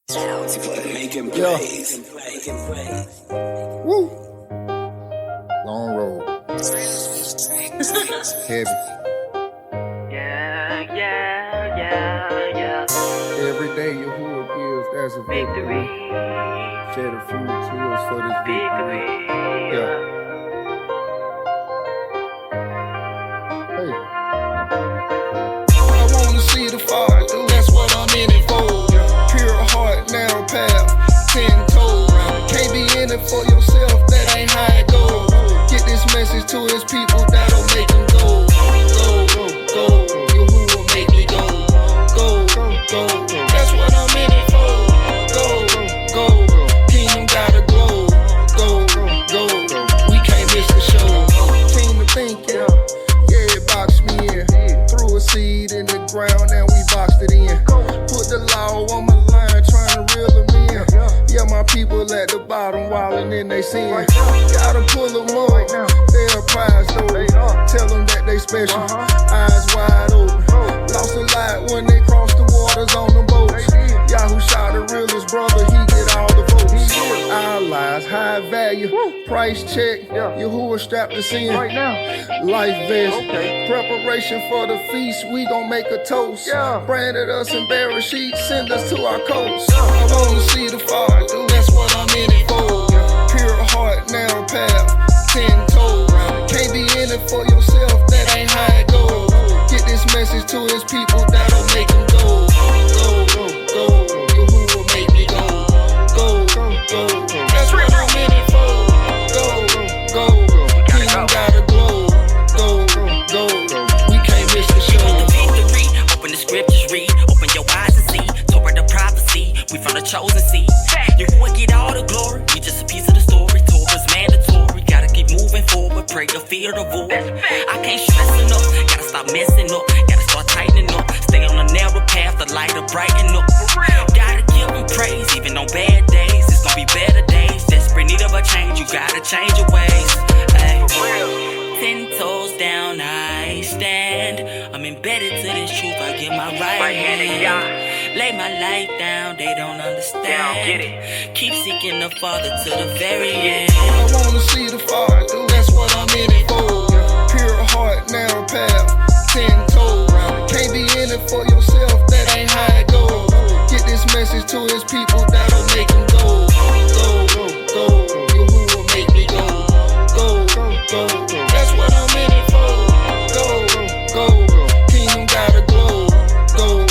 Making plays. Woo. Long road. Heavy. Yeah. Every day Yahuwah gives, there's a victory. Shed a few tears for this victory. Yeah. Hey. I wanna see the Father, that's what I'm in it for. Pure heart, narrow path, 10 toes. Can't be in it for yourself, that ain't how it goes. Get this message to his people, that'll make them go. Go. Yahuwah make me go. Go. That's what I'm in it for. Go. Kingdom gotta glow. Go. We can't miss the show. Kingdom thinking, yeah, it boxed me in. Threw a seed in the ground and we boxed it in. Put the law on my line, trying to reel them in. Yeah, my people at the bottom, wildin' in they sin. Gotta pull them up, they're a prize though. Tell them that they special, eyes wide open. Lost a lot when they crossed the waters on the boats. Yahoo shot the realest brother, he get all the votes. Our lives, high value, price check. Yahuwah strapped us in, life vest. Preparation for the feast, we gon' make a toast. Branded us in barrel sheets, send us to our coast. I wanna see the Father, that's what I'm in it for. Pure heart, narrow path, 10 toes. Can't be in it for yourself, that ain't how it goes. Get this message to his people, that'll make them go. Yahuwah make me go. That's what I'm in it for. Go. Kingdom gotta glow. Go. We can't miss the show. The victory, open the scriptures, read. Open your eyes and see. Torah the prophecy, we from the chosen seed. Yahuwah get all the glory, we just a piece of the story. Torah's mandatory, gotta keep moving forward. Pray to fear the void. I can't stress enough, gotta stop messing up. Gotta start tightening up. Stay on the narrow path, the light will brighten up. Gotta give him praise, even on bad days. It's gonna be better days. Desperate need of a change, you gotta change your ways. Ay. 10 toes down, I stand. I'm embedded to this truth, I get my right hand. Lay my life down, they don't understand. Keep seeking the Father to the very end. I wanna see the Father, that's what I'm in it for. Pure heart, narrow path, 10 toes. Can't be in it for yourself, that ain't how it goes. Get this message to his people, that'll make them go. Yahuwah make me go. That's what I'm in it for. Go. Kingdom gotta glow. Go.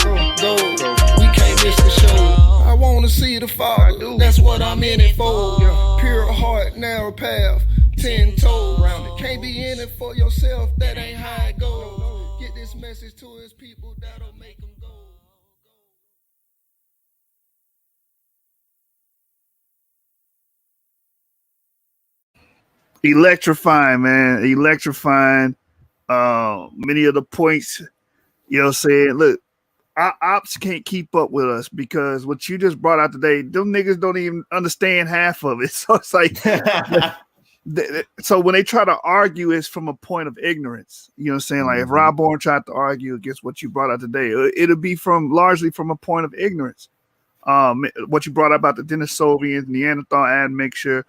We can't miss the show. I wanna see the Father, that's what I'm in it for. Pure heart, narrow path, 10 toes. Can't be in it for yourself, that ain't how it goes. Get this message to his people, that'll make them go. Electrifying, man. Electrifying. Many of the points, you know, saying, look, our ops can't keep up with us because what you just brought out today, them niggas don't even understand half of it. So it's like, so when they try to argue, it's from a point of ignorance. You know what I'm saying? Like if Rob Bourne tried to argue against what you brought out today, it'll be largely from a point of ignorance. What you brought up about the Denisovians, Neanderthal admixture,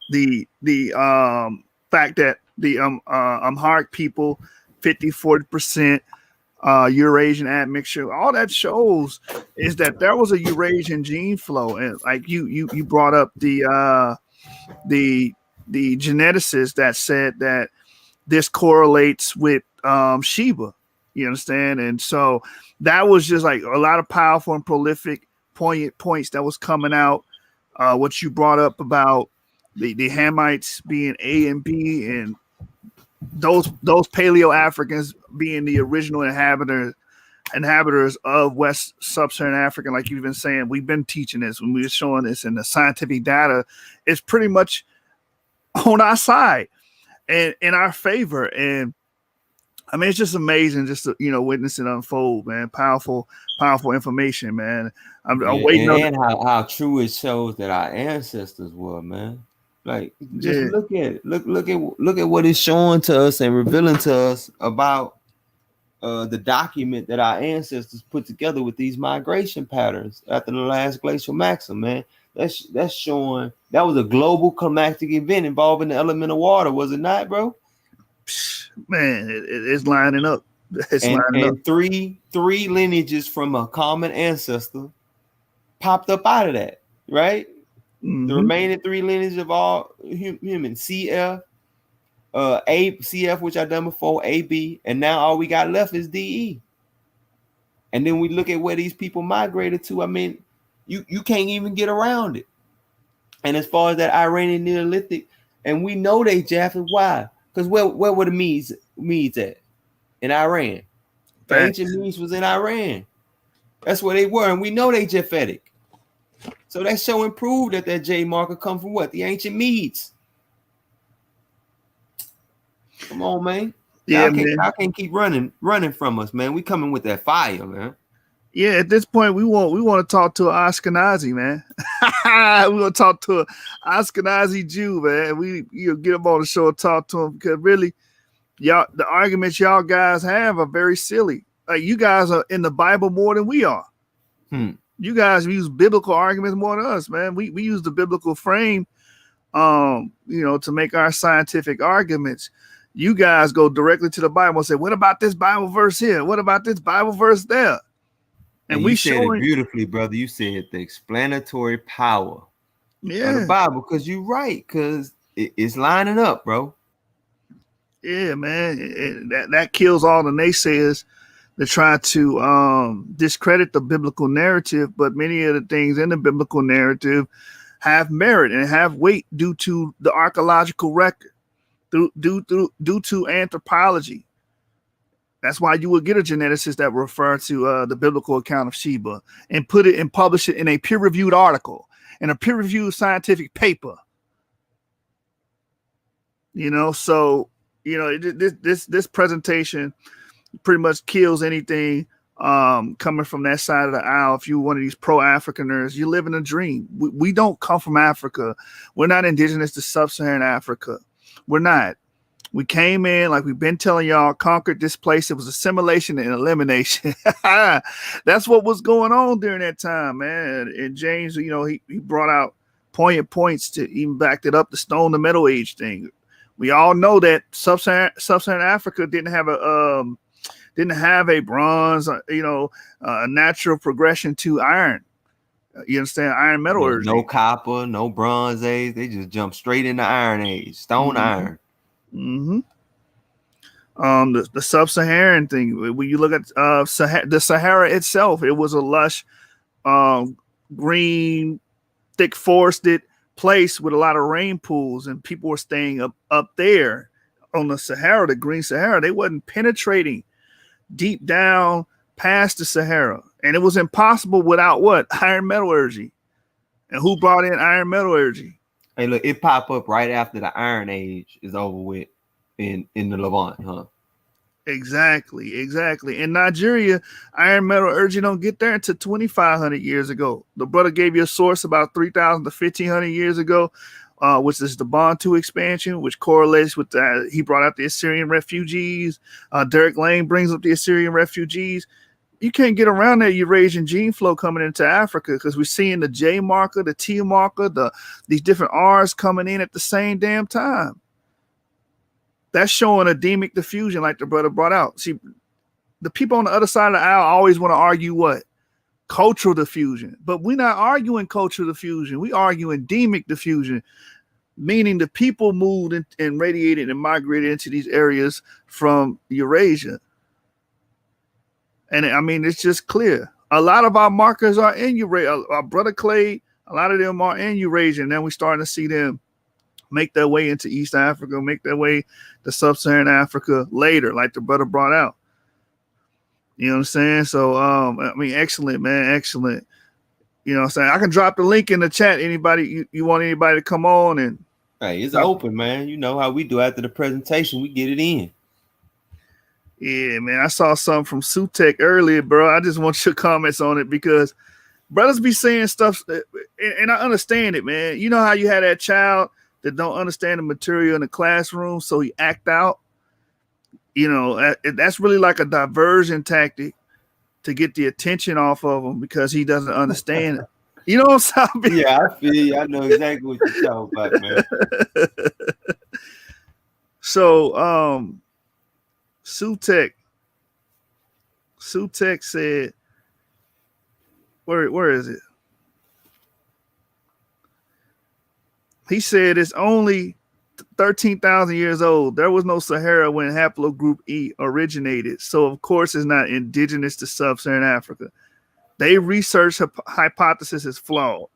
the fact that the Amharic people, 50-40%, Eurasian admixture, all that shows is that there was a Eurasian gene flow. And like you brought up the geneticists that said that this correlates with Sheba, you understand? And so that was just like a lot of powerful and prolific poignant points that was coming out. What you brought up about the Hamites being A and B, and those Paleo Africans being the original inhabitants of West Sub-Saharan Africa, like you've been saying. We've been teaching this when we were showing this, and the scientific data is pretty much on our side and in our favor. And I mean, it's just amazing just to, witness it unfold, man. Powerful information, man. I'm waiting and how true it shows that our ancestors were, man. Like, just look at it. Look at what it's showing to us and revealing to us about the document that our ancestors put together with these migration patterns after the last glacial maximum, man. That's showing that was a global climatic event involving the element of water, was it not, bro? Man, it's lining up. It's lining up. And three lineages from a common ancestor popped up out of that, right? Mm-hmm. The remaining 3 lineages of all humans, CF, CF, which I done before, AB, and now all we got left is DE. And then we look at where these people migrated to. I mean, you can't even get around it. And as far as that Iranian Neolithic, and we know they Japheth. Why? Because where were the Medes at? In Iran. The ancient Medes was in Iran. That's where they were, and we know they Japhetic. So that's showing proof that J marker come from what? The ancient Medes. Come on, man. Yeah, y'all can't keep running from us, man. We coming with that fire, man. Yeah, at this point, we want to talk to an Ashkenazi, man. We want to talk to an Ashkenazi Jew, man. We get them on the show and talk to them, because really, y'all, the arguments y'all guys have are very silly. Like, you guys are in the Bible more than we are. You guys use biblical arguments more than us, man. We use the biblical frame, to make our scientific arguments. You guys go directly to the Bible and say, "What about this Bible verse here? What about this Bible verse there?" And we said it beautifully, brother. You said the explanatory power of the Bible, because you're right, because it's lining up, bro. Yeah, man. That kills all the naysayers that try to discredit the biblical narrative, but many of the things in the biblical narrative have merit and have weight due to the archaeological record, due to anthropology. That's why you will get a geneticist that will refer to the biblical account of Sheba and put it and publish it in a peer-reviewed article, in a peer-reviewed scientific paper. So this presentation pretty much kills anything coming from that side of the aisle. If you're one of these pro-Africaners, you live in a dream. We don't come from Africa. We're not indigenous to sub-Saharan Africa. We're not. We came in, like we've been telling y'all, conquered this place. It was assimilation and elimination. That's what was going on during that time, man. And James, he brought out poignant points to even back it up, the stone to Metal Age thing. We all know that sub-Saharan Africa didn't have a bronze, a natural progression to iron. You understand? Iron metallurgy. No copper, no bronze age. They just jumped straight into iron age, stone iron. The sub-Saharan thing, when you look at the Sahara itself, it was a lush, green, thick forested place with a lot of rain pools, and people were staying up there on the Sahara, the green Sahara. They wasn't penetrating deep down past the Sahara, and it was impossible without what? Iron metallurgy. And who brought in iron metallurgy? Hey, look, it pop up right after the Iron Age is over with in the Levant, huh? Exactly. In Nigeria, iron metallurgy don't get there until 2,500 years ago. The brother gave you a source about 3,000 to 1,500 years ago, which is the Bantu expansion, which correlates with that. He brought out the Assyrian refugees. Derek Lane brings up the Assyrian refugees. You can't get around that Eurasian gene flow coming into Africa, because we're seeing the J marker, the T marker, these different R's coming in at the same damn time. That's showing endemic diffusion, like the brother brought out. See, the people on the other side of the aisle always want to argue what? Cultural diffusion. But we're not arguing cultural diffusion. We argue endemic diffusion, meaning the people moved and radiated and migrated into these areas from Eurasia. And I mean, it's just clear. A lot of our markers are in Eurasia. Our brother Clay, a lot of them are in Eurasia. And then we're starting to see them make their way into East Africa, make their way to Sub-Saharan Africa later, like the brother brought out. You know what I'm saying? So, I mean, excellent, man. Excellent. You know what I'm saying? I can drop the link in the chat. Anybody, you want anybody to come on and. Hey, it's open, man. You know how we do after the presentation. We get it in. Yeah, man. I saw something from Sutek earlier, bro. I just want your comments on it, because brothers be saying stuff, and I understand it, man. You know how you had that child that don't understand the material in the classroom, so he act out. That's really like a diversion tactic to get the attention off of him because he doesn't understand it. You know what I'm saying? Yeah, I feel you. I know exactly what you're talking about, man. So, Sutek said, where is it? He said it's only 13,000 years old. There was no Sahara when haplogroup E originated. So, of course, it's not indigenous to sub-Saharan Africa. They research hypothesis is flawed.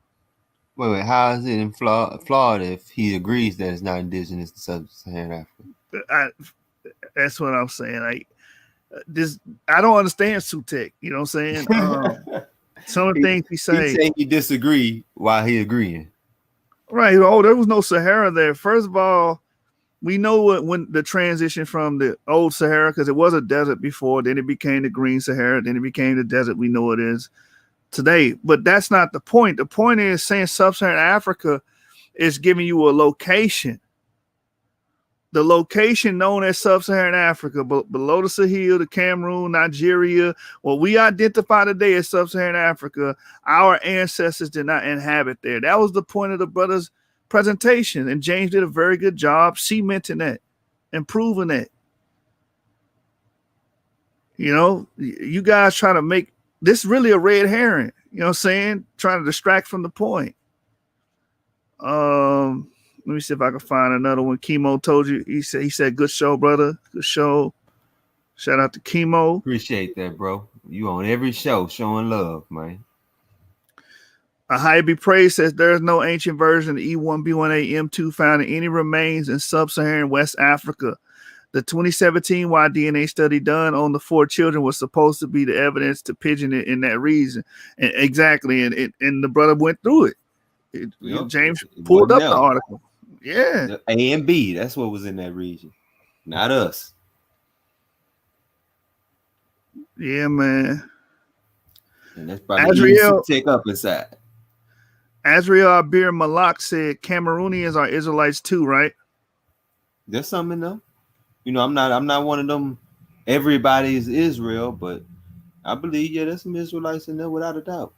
Wait, how is it flawed if he agrees that it's not indigenous to sub-Saharan Africa? That's what I'm saying. I don't understand Sutek. You know what I'm saying? Some of the things he say. He's saying he disagree while he agreeing. Right. Oh, there was no Sahara there. First of all, we know when the transition from the old Sahara, because it was a desert before, then it became the green Sahara, then it became the desert we know it is today. But that's not the point. The point is saying sub-Saharan Africa is giving you a location. The location known as sub-Saharan Africa, below the Sahel, the Cameroon, Nigeria, what we identify today as sub-Saharan Africa, our ancestors did not inhabit there. That was the point of the brother's presentation, and James did a very good job cementing that and proving that. You guys try to make this really a red herring, you know what I'm saying? Trying to distract from the point. Let me see if I can find another one. Chemo told you. He said, good show, brother. Good show. Shout out to Chemo. Appreciate that, bro. You on every show showing love, man. A high be praised says there is no ancient version of E1B1A M2 found in any remains in sub-Saharan West Africa. The 2017 Y-DNA study done on the 4 children was supposed to be the evidence to pigeon it in that region. And exactly. And the brother went through it. James pulled up the article. Yeah. The A and B, that's what was in that region. Not us. Yeah, man. And that's probably easy to take up inside. Azriel Abir Malak said Cameroonians are Israelites too, right? There's some in them. I'm not one of them. Everybody is Israel, but I believe, there's some Israelites in there without a doubt.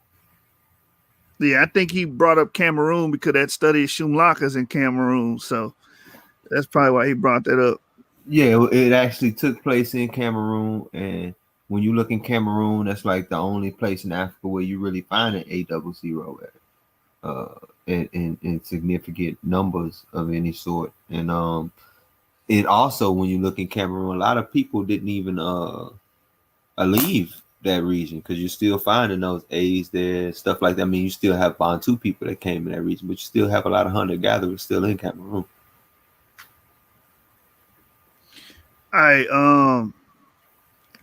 Yeah, I think he brought up Cameroon because that study of Shumlak is in Cameroon. So that's probably why he brought that up. Yeah, it actually took place in Cameroon. And when you look in Cameroon, that's like the only place in Africa where you really find an 800 in significant numbers of any sort. And it also, when you look in Cameroon, a lot of people didn't even leave that region because you're still finding those A's there, stuff like that. I mean, you still have Bantu people that came in that region, but you still have a lot of hunter-gatherers still in Cameroon. All right,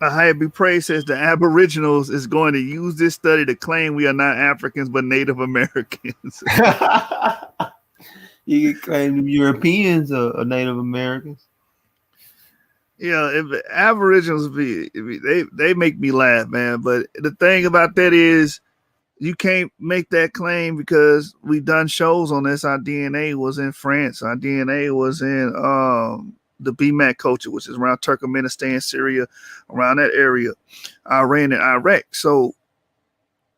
Ahayabi Praise says the Aboriginals is going to use this study to claim we are not Africans but Native Americans. You can claim Europeans are Native Americans. Yeah, if Aboriginals they make me laugh, man. But the thing about that is you can't make that claim because we've done shows on this. Our DNA was in France. Our DNA was in the BMAC culture, which is around Turkmenistan, Syria, around that area, Iran and Iraq. So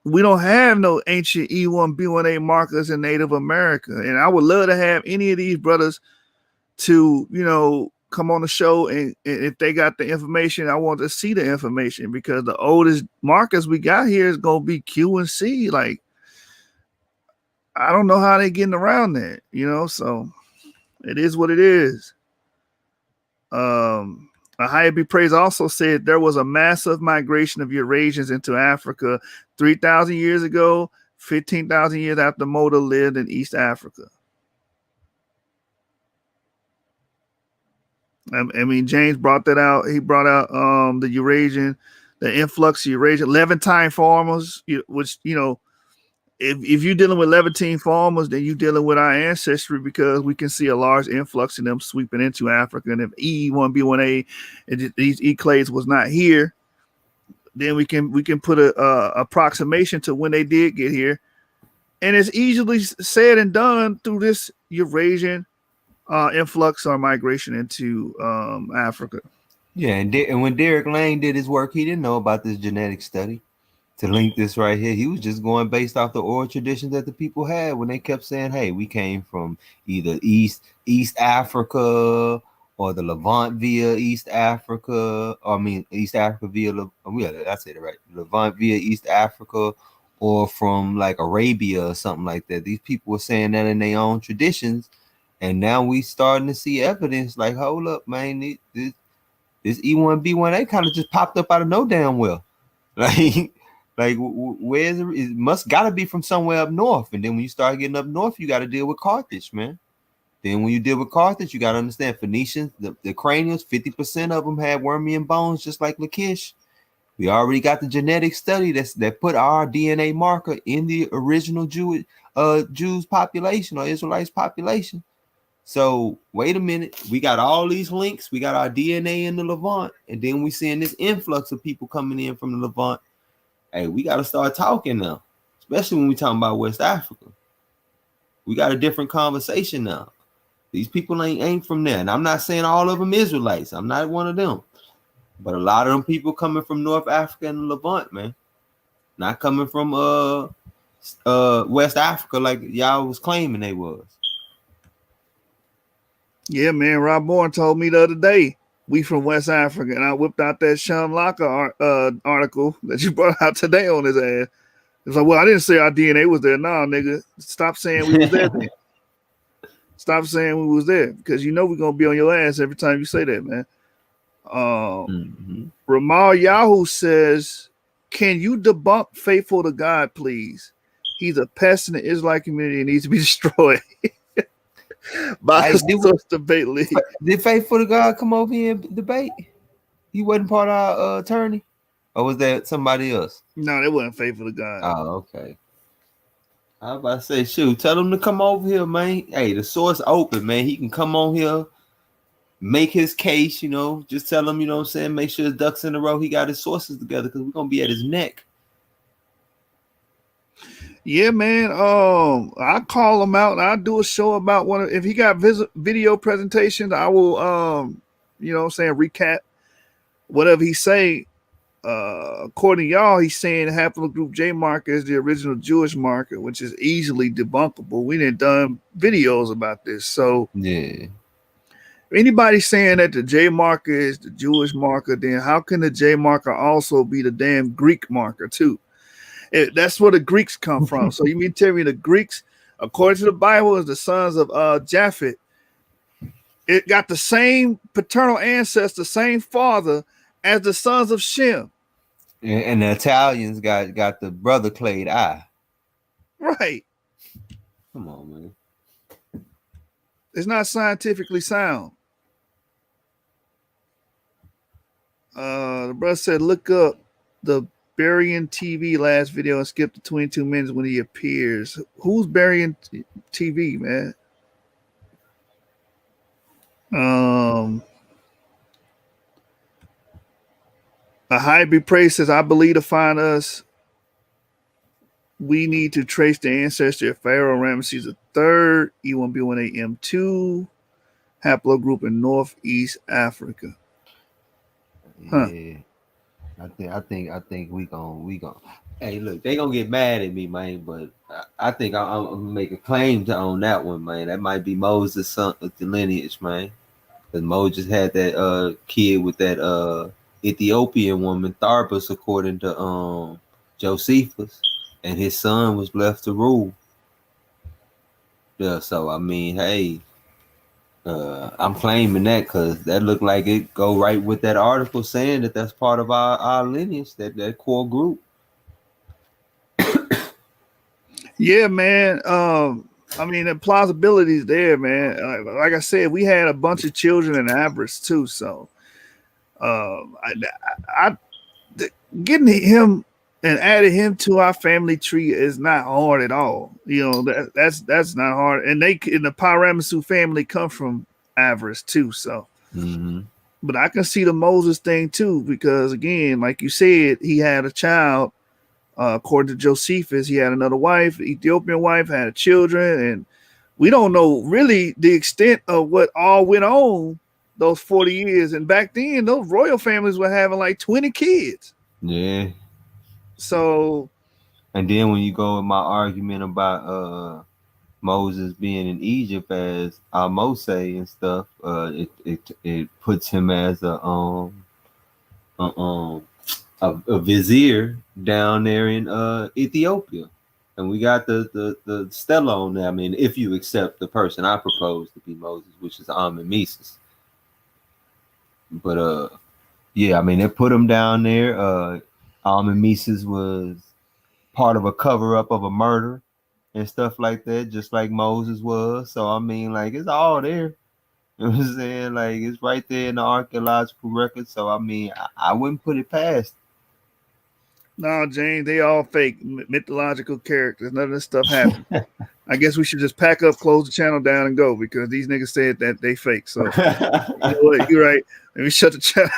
we don't have no ancient E1B1A markers in Native America. And I would love to have any of these brothers to, come on the show, and if they got the information, I want to see the information because the oldest markers we got here is going to be Q and C. Like, I don't know how they getting around that, so it is what it is. Ahayabi Praise also said there was a massive migration of Eurasians into Africa 3,000 years ago, 15,000 years after Moda lived in East Africa. I mean, James brought that out. He brought out the Eurasian, the influx of Eurasian Levantine farmers, which, if you're dealing with Levantine farmers, then you're dealing with our ancestry because we can see a large influx of them sweeping into Africa. And if E1B1A, these E-clades was not here, then we can put a approximation to when they did get here. And it's easily said and done through this Eurasian influx or migration into Africa. Yeah, and when Derek Lang did his work, he didn't know about this genetic study. To link this right here, he was just going based off the oral traditions that the people had when they kept saying, "Hey, we came from either East Africa or the Levant via East Africa. Or, I mean, East Africa via yeah, I said it right. Levant via East Africa, or from like Arabia or something like that." These people were saying that in their own traditions, and now we starting to see evidence. Like, hold up, man, this E1B1A kind of just popped up out of no damn well. Like, where's it must gotta be from somewhere up north. And then when you start getting up north, you got to deal with Carthage, man. Then when you deal with Carthage, you got to understand Phoenicians, the cranials, 50% of them had Wormian bones, just like Lachish. We already got the genetic study that put our DNA marker in the original Jews population or Israelites population. So wait a minute, we got all these links. We got our DNA in the Levant, and then we seeing this influx of people coming in from the Levant. Hey, we got to start talking now, especially when we talking about West Africa. We got a different conversation now. These people ain't from there, and I'm not saying all of them Israelites. I'm not one of them, but a lot of them people coming from North Africa and the Levant, man, not coming from West Africa like y'all was claiming they was. Yeah, man. Rob Bourne told me the other day we from West Africa, and I whipped out that Sean Locker article that you brought out today on his ass. It's like, well, I didn't say our DNA was there. Nah, nigga, stop saying we was there. Then. Stop saying we was there, because you know we're gonna be on your ass every time you say that, man. Ramal Yahoo says, "Can you debunk Faithful to God, please? He's a pest in the Israelite community and needs to be destroyed." By the debate league. Did Faithful to God come over here and debate? He wasn't part of our attorney, or was that somebody else? No, they wasn't Faithful to God. Oh, okay. I was about to say, shoot, tell him to come over here, man. Hey, the source open, man. He can come on here, make his case, you know. Just tell him, you know what I'm saying, make sure his ducks in a row. He got his sources together, because we're gonna be at his neck. Yeah, man. I call him out and I'll do a show about one. If he got video presentations, I will you know what I'm saying, recap whatever he say. According to y'all, he's saying haplogroup J marker is the original Jewish marker, which is easily debunkable. We didn't done videos about this. So yeah. If anybody saying that the J marker is the Jewish marker, then how can the J marker also be the damn Greek marker too? That's where the Greeks come from. So you mean tell me the Greeks, according to the Bible, is the sons of Japhet. It got the same paternal ancestor, same father as the sons of Shem. And the Italians got the brother clade eye. Right. Come on, man. It's not scientifically sound. The brother said, look up the Burying TV last video and skip the 22 minutes when he appears. Who's Burying TV, man? A hybrid praise says, I believe to find us, we need to trace the ancestry of Pharaoh Ramesses III, E1B1AM2, haplogroup in Northeast Africa. Huh. Yeah. I think we gon' hey, look, they gonna get mad at me, man, but I think I'm gonna make a claim on that one, man. That might be Moses' son with the lineage, man. Because Moses had that kid with that Ethiopian woman, Tharbus, according to Josephus, and his son was left to rule. Yeah, so I mean, hey, I'm claiming that because that looked like it go right with that article saying that that's part of our lineage, that core group. Yeah, man. I mean, the plausibility is there, man. Like I said, we had a bunch of children in Avarice too, so getting him and adding him to our family tree is not hard at all. You know, that's not hard. And they in the Pyramidsu family come from Avarice too, so. But I can see the Moses thing too, because again, like you said, he had a child. According to Josephus, he had another wife, Ethiopian wife, had children, and we don't know really the extent of what all went on those 40 years. And back then, those royal families were having like 20 kids. Yeah. So, and then when you go with my argument about Moses being in Egypt as Mose and stuff, it puts him as a vizier down there in Ethiopia. And we got the Stella on there. I mean, if you accept the person I propose to be Moses, which is Meses. But yeah, I mean, they put him down there. Meses was part of a cover-up of a murder and stuff like that, just like Moses was. So I mean, like, it's all there. You know what I'm saying? Like, it's right there in the archaeological record. So I mean, I wouldn't put it past. no, James, they all fake mythological characters. None of this stuff happened. I guess we should just pack up, close the channel down, and go because these niggas said that they fake. So you know what? You're right. Let me shut the channel.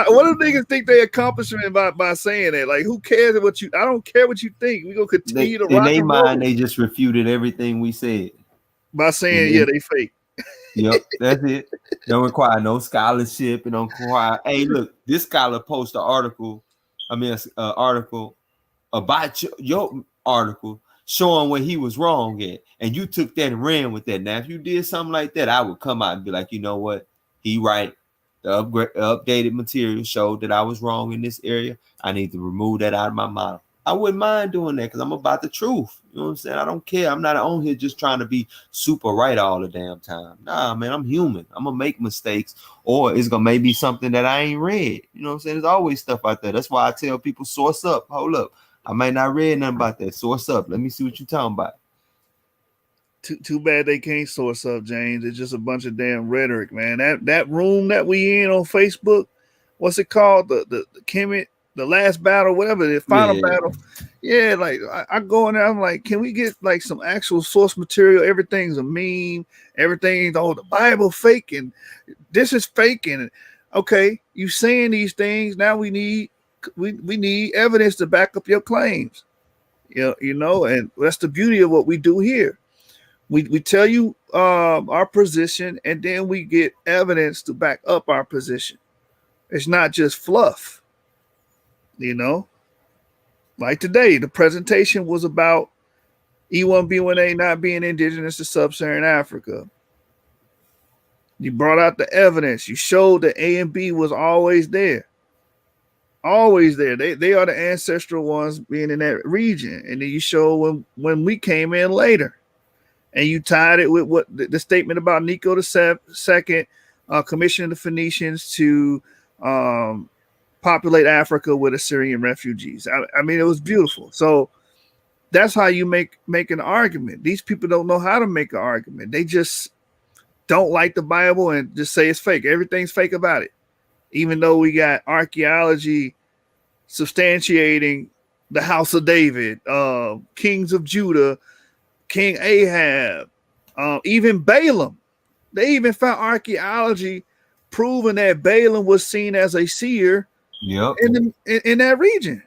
What do niggas think they accomplishment by saying that? Like, who cares what you? I don't care what you think. We gonna continue to rock in their and roll. mind. They just refuted everything we said By saying, yeah, they fake. Yep, that's it. Don't require no scholarship. It don't require. Hey, look, this scholar posted an article. I mean, an article about your article showing where he was wrong at, and you took that and ran with that. Now, if you did something like that, I would come out and be like, you know what, he right. The updated material showed that I was wrong in this area. I need to remove that out of my model. I wouldn't mind doing that because I'm about the truth. You know what I'm saying? I don't care. I'm not on here just trying to be super right all the damn time. Nah, man, I'm human. I'm going to make mistakes, or it's going to maybe something that I ain't read. You know what I'm saying? There's always stuff out there. That's why I tell people, source up. Hold up. I might not read nothing about that. Source up. Let me see what you're talking about. Too bad they can't source up, James. It's just a bunch of damn rhetoric, man. That room that we in on Facebook, what's it called? The Kemet, the last battle, whatever, the final battle. Yeah, like I go in there, I'm like, can we get like some actual source material? Everything's a meme, everything's the Bible fake, and this is fake. And okay, you saying these things, now we need evidence to back up your claims. You know, and that's the beauty of what we do here. We tell you our position, and then we get evidence to back up our position. It's not just fluff, you know. Like today, the presentation was about E1B1A not being indigenous to sub-Saharan Africa. You brought out the evidence. You showed that A and B was always there. Always there. They are the ancestral ones being in that region. And then you show when we came in later. And you tied it with what the statement about Nico II commissioned the Phoenicians to populate Africa with Assyrian refugees. I mean, it was beautiful. So that's how you make an argument. These people don't know how to make an argument. They just don't like the Bible and just say it's fake. Everything's fake about it. Even though we got archaeology substantiating the house of David, kings of Judah, King Ahab, even Balaam. They even found archaeology proving that Balaam was seen as a seer in that region.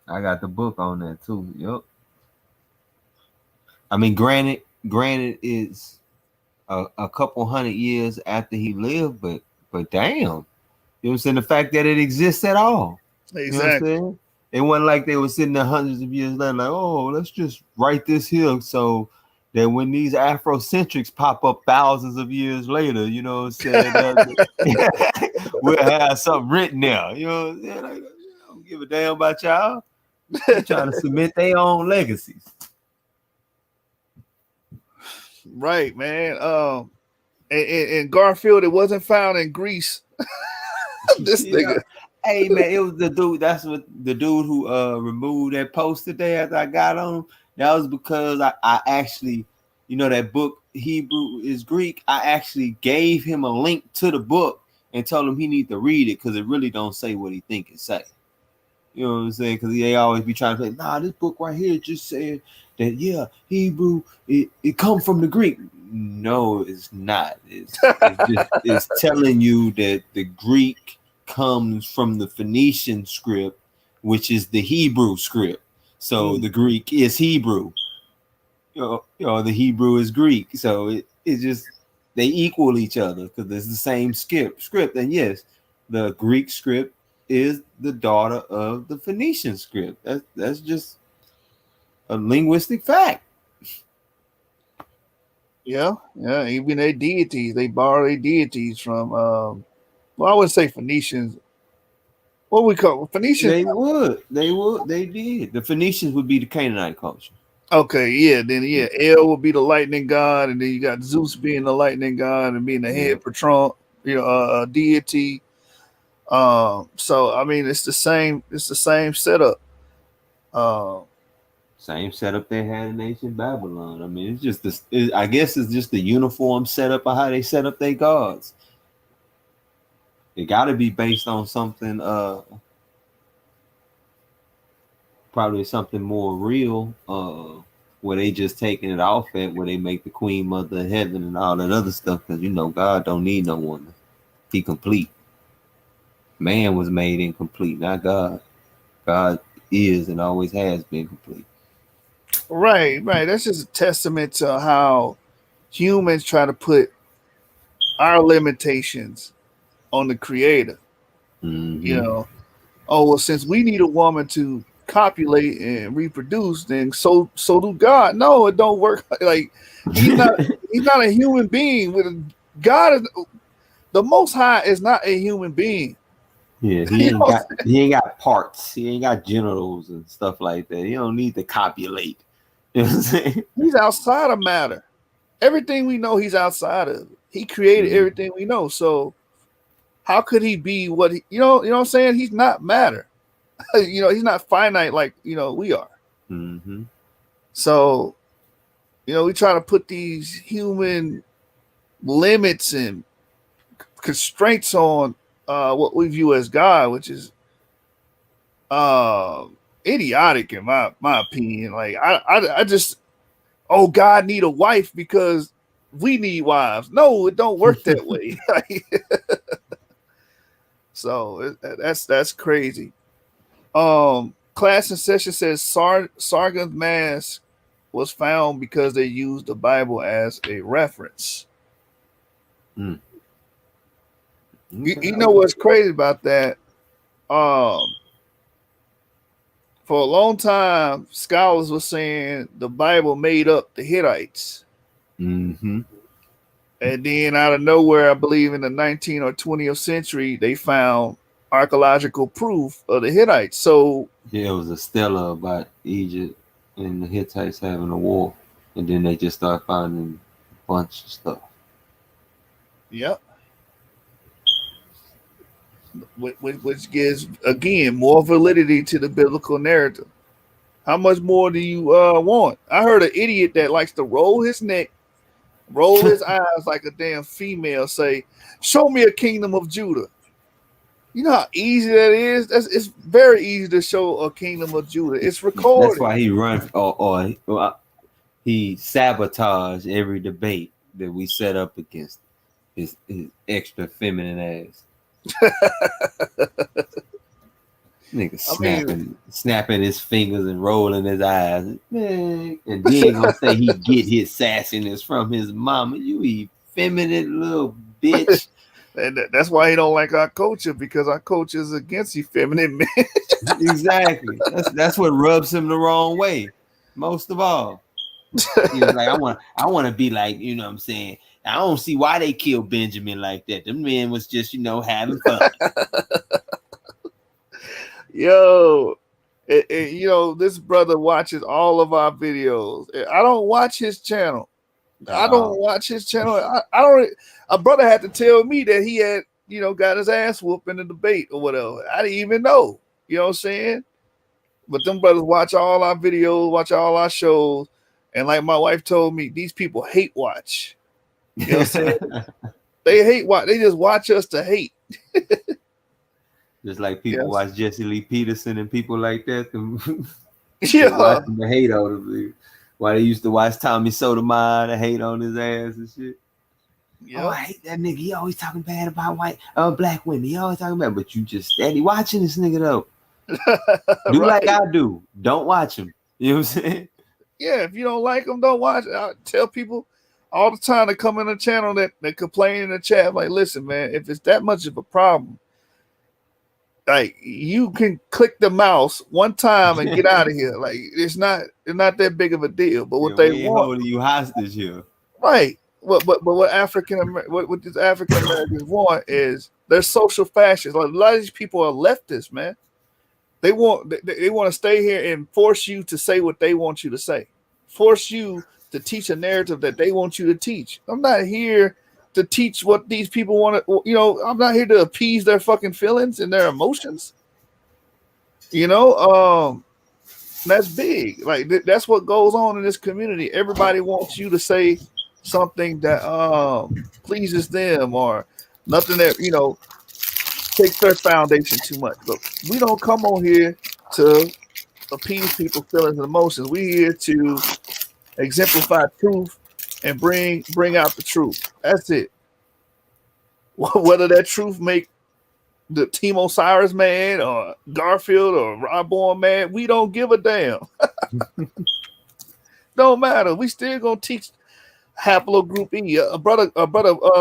I got the book on that too. Yep. I mean, granted, it's a couple hundred years after he lived, but damn, you know what I'm saying? The fact that it exists at all. Exactly. You know what I'm saying? It wasn't like they were sitting there hundreds of years later, like, oh, let's just write this here so that when these Afrocentrics pop up thousands of years later, you know what I'm saying, we'll have something written there. You know what I'm saying? Like, I don't give a damn about y'all. They're trying to cement their own legacies. Right, man. And Garfield, it wasn't found in Greece. This nigga. Hey man, it was the dude. That's what the dude who removed that post today after I got on him. That was because I actually, you know, that book Hebrew is Greek. I actually gave him a link to the book and told him he need to read it because it really don't say what he think it say. You know what I'm saying? Because they always be trying to say, nah, this book right here just said that Hebrew it come from the Greek. No, it's not. It's telling you that the Greek comes from the Phoenician script, which is the Hebrew script. So the Greek is Hebrew. You know, the Hebrew is Greek. So it just they equal each other because it's the same script. And yes, the Greek script is the daughter of the Phoenician script. That's just a linguistic fact. Yeah. Even their deities, they borrow their deities from. Well, I wouldn't say Phoenicians. What we call Phoenicians? They did. The Phoenicians would be the Canaanite culture. Okay, yeah. Then El would be the lightning god, and then you got Zeus being the lightning god and being the head patron, deity. So I mean, it's the same setup. Same setup they had in ancient Babylon. I mean, it's just this. I guess it's just the uniform setup of how they set up their gods. It got to be based on something, probably something more real, where they just taking it off at where they make the Queen Mother of Heaven and all that other stuff. Because God don't need no woman; He complete. Man was made incomplete, not God. God is and always has been complete. Right. That's just a testament to how humans try to put our limitations on the Creator. Mm-hmm. Oh well, since we need a woman to copulate and reproduce, then so do God. No, it don't work. Like he's not a human being. God is the Most High is not a human being. Yeah, he ain't got parts. He ain't got genitals and stuff like that. He don't need to copulate. You know what I'm saying? He's outside of matter. Everything we know, he's outside of. He created everything we know. So how could he be what he, you know what I'm saying? He's not matter. He's not finite like we are. Mm-hmm. So, we try to put these human limits and constraints on what we view as God, which is idiotic in my opinion. Like I just, God need a wife because we need wives. No, it don't work that way. So that's crazy. Class in session says Sargon's mask was found because they used the Bible as a reference. Mm. You know what's crazy about that? For a long time, scholars were saying the Bible made up the Hittites. Mm-hmm. And then out of nowhere, I believe in the 19th or 20th century, they found archaeological proof of the Hittites. So yeah, it was a stela about Egypt and the Hittites having a war, and then they just start finding a bunch of stuff. Yep. Which gives again more validity to the biblical narrative. How much more do you want? I heard an idiot that likes to roll his neck, roll his eyes like a damn female, say, "Show me a kingdom of Judah." You know how easy that is? It's very easy to show a kingdom of Judah. It's recorded. That's why he runs or he sabotaged every debate that we set up against his extra feminine ass. Nigga snapping his fingers and rolling his eyes. Man. And then gonna say he get his sassiness from his mama. You effeminate little bitch. And that's why he don't like our culture, because our culture is against effeminate men. Exactly. That's what rubs him the wrong way, most of all. He was like, I want to be like, you know what I'm saying? I don't see why they killed Benjamin like that. The man was just, having fun. Yo, this brother watches all of our videos. I don't watch his channel. I don't watch his channel. I don't. A brother had to tell me that he had, got his ass whooped in the debate or whatever. I didn't even know. You know what I'm saying? But them brothers watch all our videos, watch all our shows, and like my wife told me, these people hate watch. You know what I'm saying? They hate watch. They just watch us to hate. Just like people watch Jesse Lee Peterson and people like that. Yeah. They hate on him. Why they used to watch Tommy Sotomayor and hate on his ass and shit. Yep. Oh, I hate that nigga. He always talking bad about black women. He always talking about, but you just steady watching this nigga though. Do right. Like I do. Don't watch him. You know what I'm saying? Yeah, if you don't like him, don't watch it. I tell people all the time that come in the channel that complain in the chat. I'm like, listen, man, if it's that much of a problem, like you can click the mouse one time and get out of here. Like it's not that big of a deal. But what they we ain't want, holding you hostage here. right? What these African Americans want is they're social fascists. Like a lot of these people are leftists, man. They want to stay here and force you to say what they want you to say, force you to teach a narrative that they want you to teach. I'm not here to teach what these people want to, I'm not here to appease their fucking feelings and their emotions. That's big. Like that's what goes on in this community. Everybody wants you to say something that pleases them or nothing that takes their foundation too much. But we don't come on here to appease people's feelings and emotions. We're here to exemplify truth and bring out the truth. That's it. Whether that truth make the Team Osiris mad or Garfield or Rob Bourne mad, we don't give a damn. Don't matter. We still gonna teach haplogroup E. A brother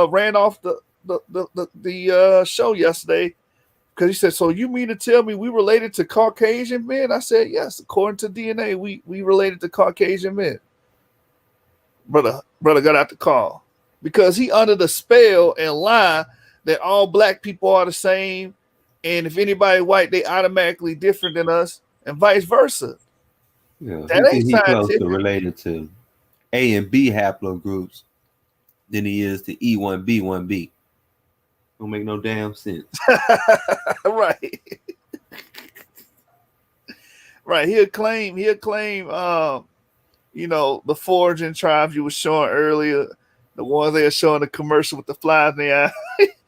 ran off the show yesterday because he said, "So you mean to tell me we related to Caucasian men?" I said, "Yes, according to DNA, we related to Caucasian men." Brother got out the call because he under the spell and lie that all black people are the same, and if anybody white, they automatically different than us, and vice versa. Yeah, that ain't he closer scientific. related to A and B haplogroups than he is to E1B1B. Don't make no damn sense. Right. Right. He'll claim, the foraging tribes you were showing earlier, the ones they are showing the commercial with the flies in their eye.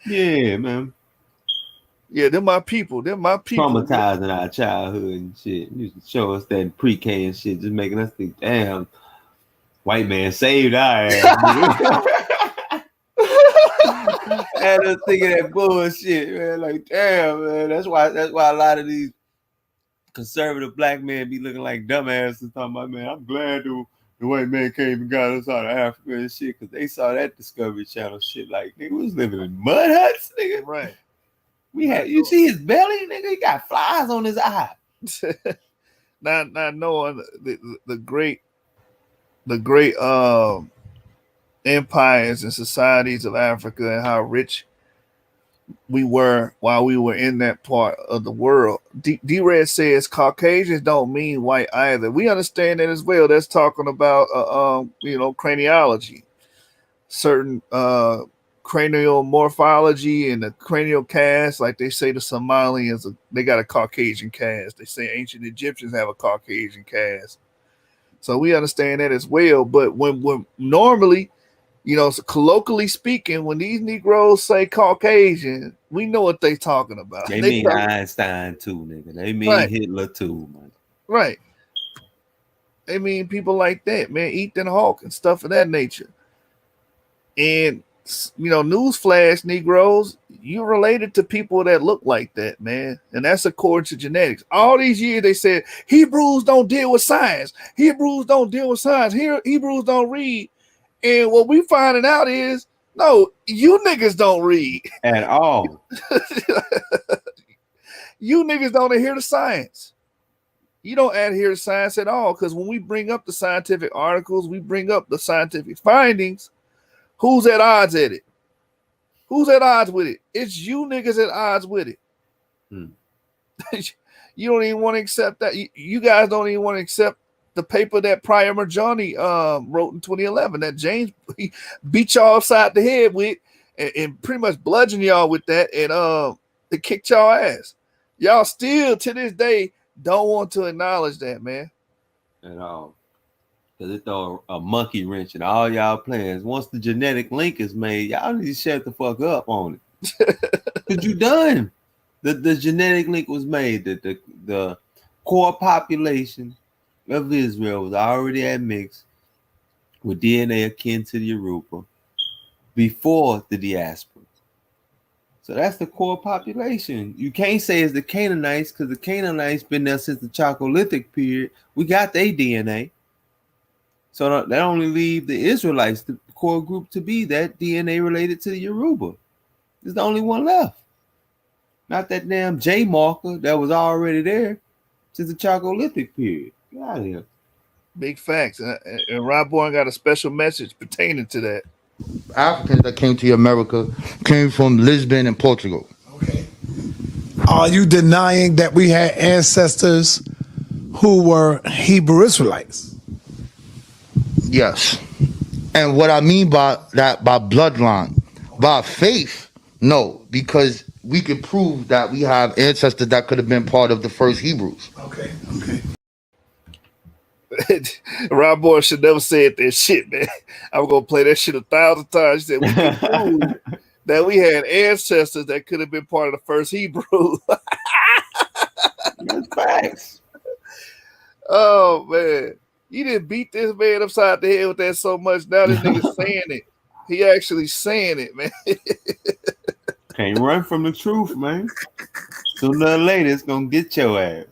Yeah, man. Yeah, they're my people. Traumatizing our childhood and shit. You used to show us that in pre-K and shit, just making us think, damn, white man saved our ass. And us thinking that bullshit, man. Like, damn, man. That's why a lot of these conservative black men be looking like dumbasses talking about, man, I'm glad the white man came and got us out of Africa and shit, because they saw that Discovery Channel shit. Like, nigga, we was living in mud huts, nigga. Right. You see his belly, nigga? He got flies on his eye. not knowing the great empires and societies of Africa and how rich we were while we were in that part of the world. D-Red says Caucasians don't mean white either. We understand that as well. That's talking about craniology, certain cranial morphology and the cranial cast. Like they say the Somalians, they got a Caucasian cast. They say ancient Egyptians have a Caucasian cast. So we understand that as well. But when normally, so colloquially speaking, when these Negroes say Caucasian, we know what they talking about. They mean Einstein too, nigga. They mean right. Hitler too, man. Right. They mean people like that, man. Ethan Hawke and stuff of that nature. And newsflash, Negroes, you're related to people that look like that, man. And that's according to genetics. All these years they said Hebrews don't deal with science. Hebrews don't read. And what we finding out is, no, you niggas don't read at all. You niggas don't adhere to science. You don't adhere to science at all, because when we bring up the scientific articles, we bring up the scientific findings. Who's at odds at it? Who's at odds with it? It's you niggas at odds with it. You don't even want to accept that. You guys don't even want to accept the paper that Prior Marjani wrote in 2011 that James beat y'all upside the head with and pretty much bludgeoned y'all with that, and it kicked y'all ass. Y'all still to this day don't want to acknowledge that, man. At all. Because it throw a monkey wrench in all y'all plans. Once the genetic link is made, y'all need to shut the fuck up on it. Because you done. The genetic link was made. The core population of Israel was already admixed with DNA akin to the Yoruba before the diaspora. So that's the core population. You can't say it's the Canaanites, because the Canaanites been there since the Chalcolithic period. We got their DNA. So that only leave the Israelites, core group to be that DNA related to the Yoruba. It's the only one left. Not that damn J marker that was already there since the Chalcolithic period. Get out of here. Big facts. And Rob Bourne got a special message pertaining to that. Africans that came to America came from Lisbon and Portugal. Okay. Are you denying that we had ancestors who were Hebrew Israelites? Yes. And what I mean by that, by bloodline, by faith, no, because we could prove that we have ancestors that could have been part of the first Hebrews. Okay. Rob Bourne should never said that shit, man. I'm gonna play that shit 1,000 times. He said we can prove that we had ancestors that could have been part of the first Hebrew. That's facts. Oh man, you didn't beat this man upside the head with that so much. Now this nigga's saying it. He actually saying it, man. Can't run from the truth, man. Sooner or later, it's gonna get your ass.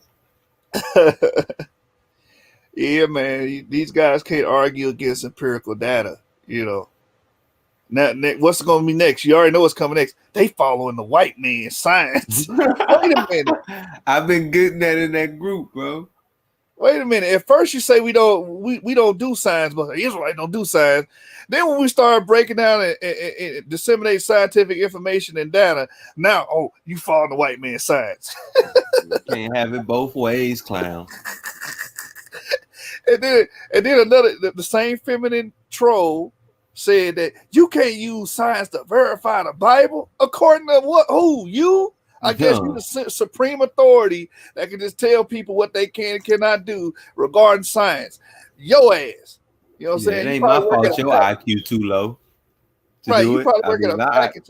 Yeah, man. These guys can't argue against empirical data. You know. Now, what's going to be next? You already know what's coming next. They following the white man science. Wait a minute. I've been getting that in that group, bro. Wait a minute. At first you say we don't do science, but Israelites don't do science. Then when we start breaking down and disseminate scientific information and data, now you follow the white man science. Can't have it both ways, clown. And then another the same feminine troll said that you can't use science to verify the Bible. According to what? Who? You? I guess you're the supreme authority that can just tell people what they can and cannot do regarding science. Your ass. You know what I'm saying? It ain't my fault your IQ too low. Right, you probably work at a package.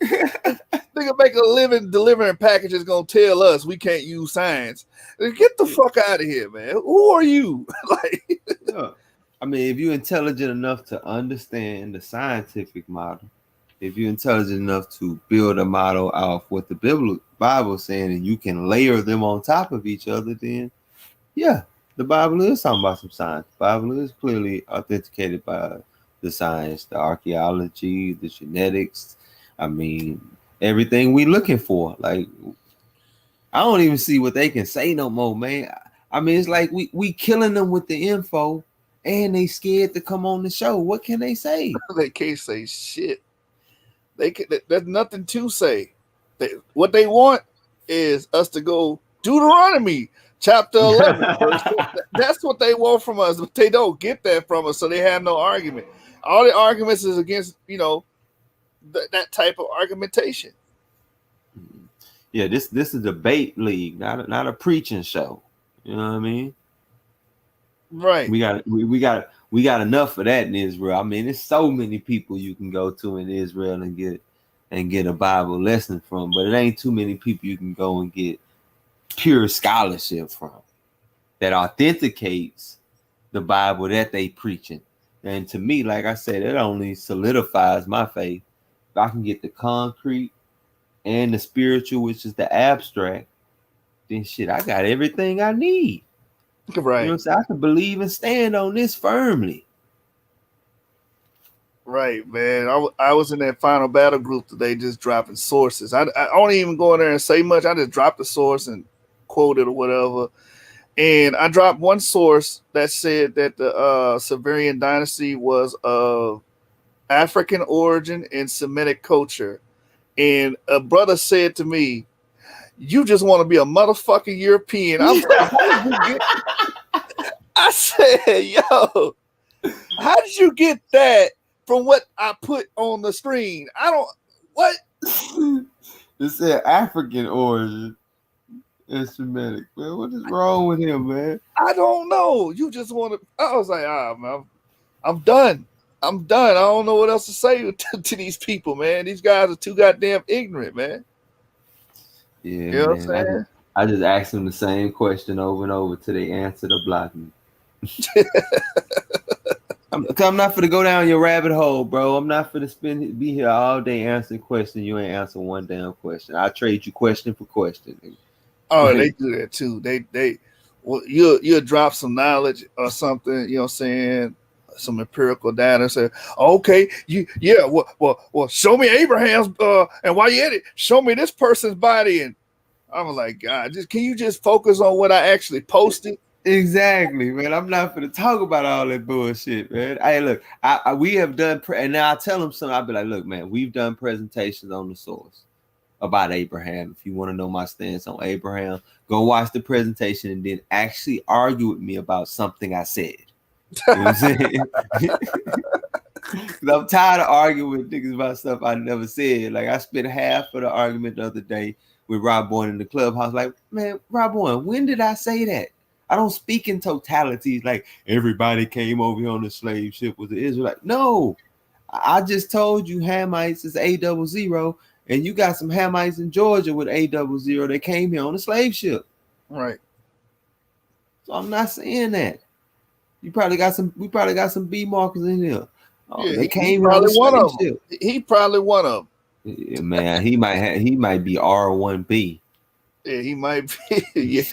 Nigga make a living delivering packages gonna tell us we can't use science. Get the fuck out of here, man. Who are you? Like, I mean, if you're intelligent enough to understand the scientific model, if you're intelligent enough to build a model off what the Bible is saying, and you can layer them on top of each other, then yeah, the Bible is talking about some science. The Bible is clearly authenticated by the science, the archaeology, the genetics. I mean, everything we looking for. Like, I don't even see what they can say no more, man. I mean, it's like we killing them with the info, and they scared to come on the show. What can they say? They can't say shit. There's nothing to say. What they want is us to go Deuteronomy chapter 11. That's what they want from us, but they don't get that from us, so they have no argument. All the arguments is against, that type of argumentation. Yeah, this is a debate league, not a preaching show. You know what I mean? Right. We got enough of that in Israel. I mean, there's so many people you can go to in Israel and get a Bible lesson from, but it ain't too many people you can go and get pure scholarship from that authenticates the Bible that they preaching. And to me, like I said, it only solidifies my faith. If I can get the concrete and the spiritual, which is the abstract, then shit, I got everything I need. Right. You know what I'm saying? I can believe and stand on this firmly. Right, man. I was in that final battle group today just dropping sources. I don't even go in there and say much. I just dropped the source and quote it or whatever. And I dropped one source that said that the Severian dynasty was of African origin and Semitic culture. And a brother said to me, "You just want to be a motherfucking European." I'm like, how did you get? I said, "Yo, how did you get that from what I put on the screen?" What? It said African origin and Semitic. Man, what is wrong with him, man? I don't know. You just want to. I was like, man, I'm done. I don't know what else to say to these people, man. These guys are too goddamn ignorant, man. Yeah, you know what I'm saying? I just asked them the same question over and over till they answer to block me. I'm not for to go down your rabbit hole, bro. I'm not for to be here all day answering questions. You ain't answer one damn question. I trade you question for question. Oh, they do that too. You'll drop some knowledge or something, you know what I'm saying? some empirical data and say, okay, well, show me Abraham's and while you at it, show me this person's body. And I was like, God, can you just focus on what I actually posted? Exactly, man. I'm not gonna talk about all that bullshit, man. Hey, look, we have done, and now I tell them something. I'll be like, look, man, we've done presentations on the source about Abraham. If you want to know my stance on Abraham, go watch the presentation and then actually argue with me about something I said. You know what I'm saying? Because I'm tired of arguing with niggas about stuff I never said. Like, I spent half of the argument the other day with Rob Boyne in the clubhouse. Like, man, Rob Boyne, when did I say that? I don't speak in totalities like everybody came over here on the slave ship was the Israelite. No, I just told you Hamites is A00, and you got some Hamites in Georgia with A00 that came here on a slave ship. Right. So I'm not saying that. We probably got some B markers in here. Oh, Yeah, they he came here on probably a one slave of them. ship. He probably one of them. Yeah, man, he might be R1B. Yeah, he might be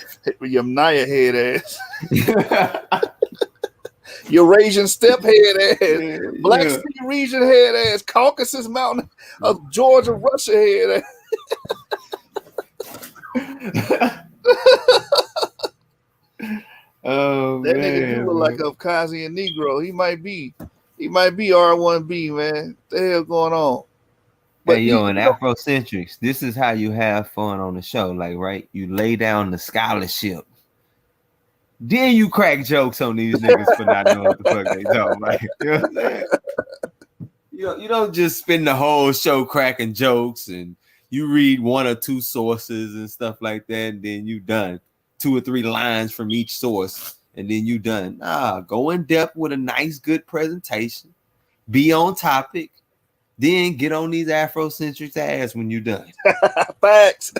your Naya head ass. Eurasian step head ass. Black Sea region head ass. Caucasus Mountain of Georgia, Russia head ass. Oh, that man, nigga do look like a Caucasian Negro. He might be R1B, man. What the hell going on? But hey, yo, in Afrocentrics, this is how you have fun on the show. Like, right? You lay down the scholarship. Then you crack jokes on these niggas for not knowing what the fuck they talking about. You know what I'm saying? You don't just spend the whole show cracking jokes and you read one or two sources and stuff like that, and then you done. 2 or 3 lines from each source, and then you done. Nah, go in depth with a nice, good presentation. Be on topic. Then get on these Afrocentrics ass when you're done. Facts.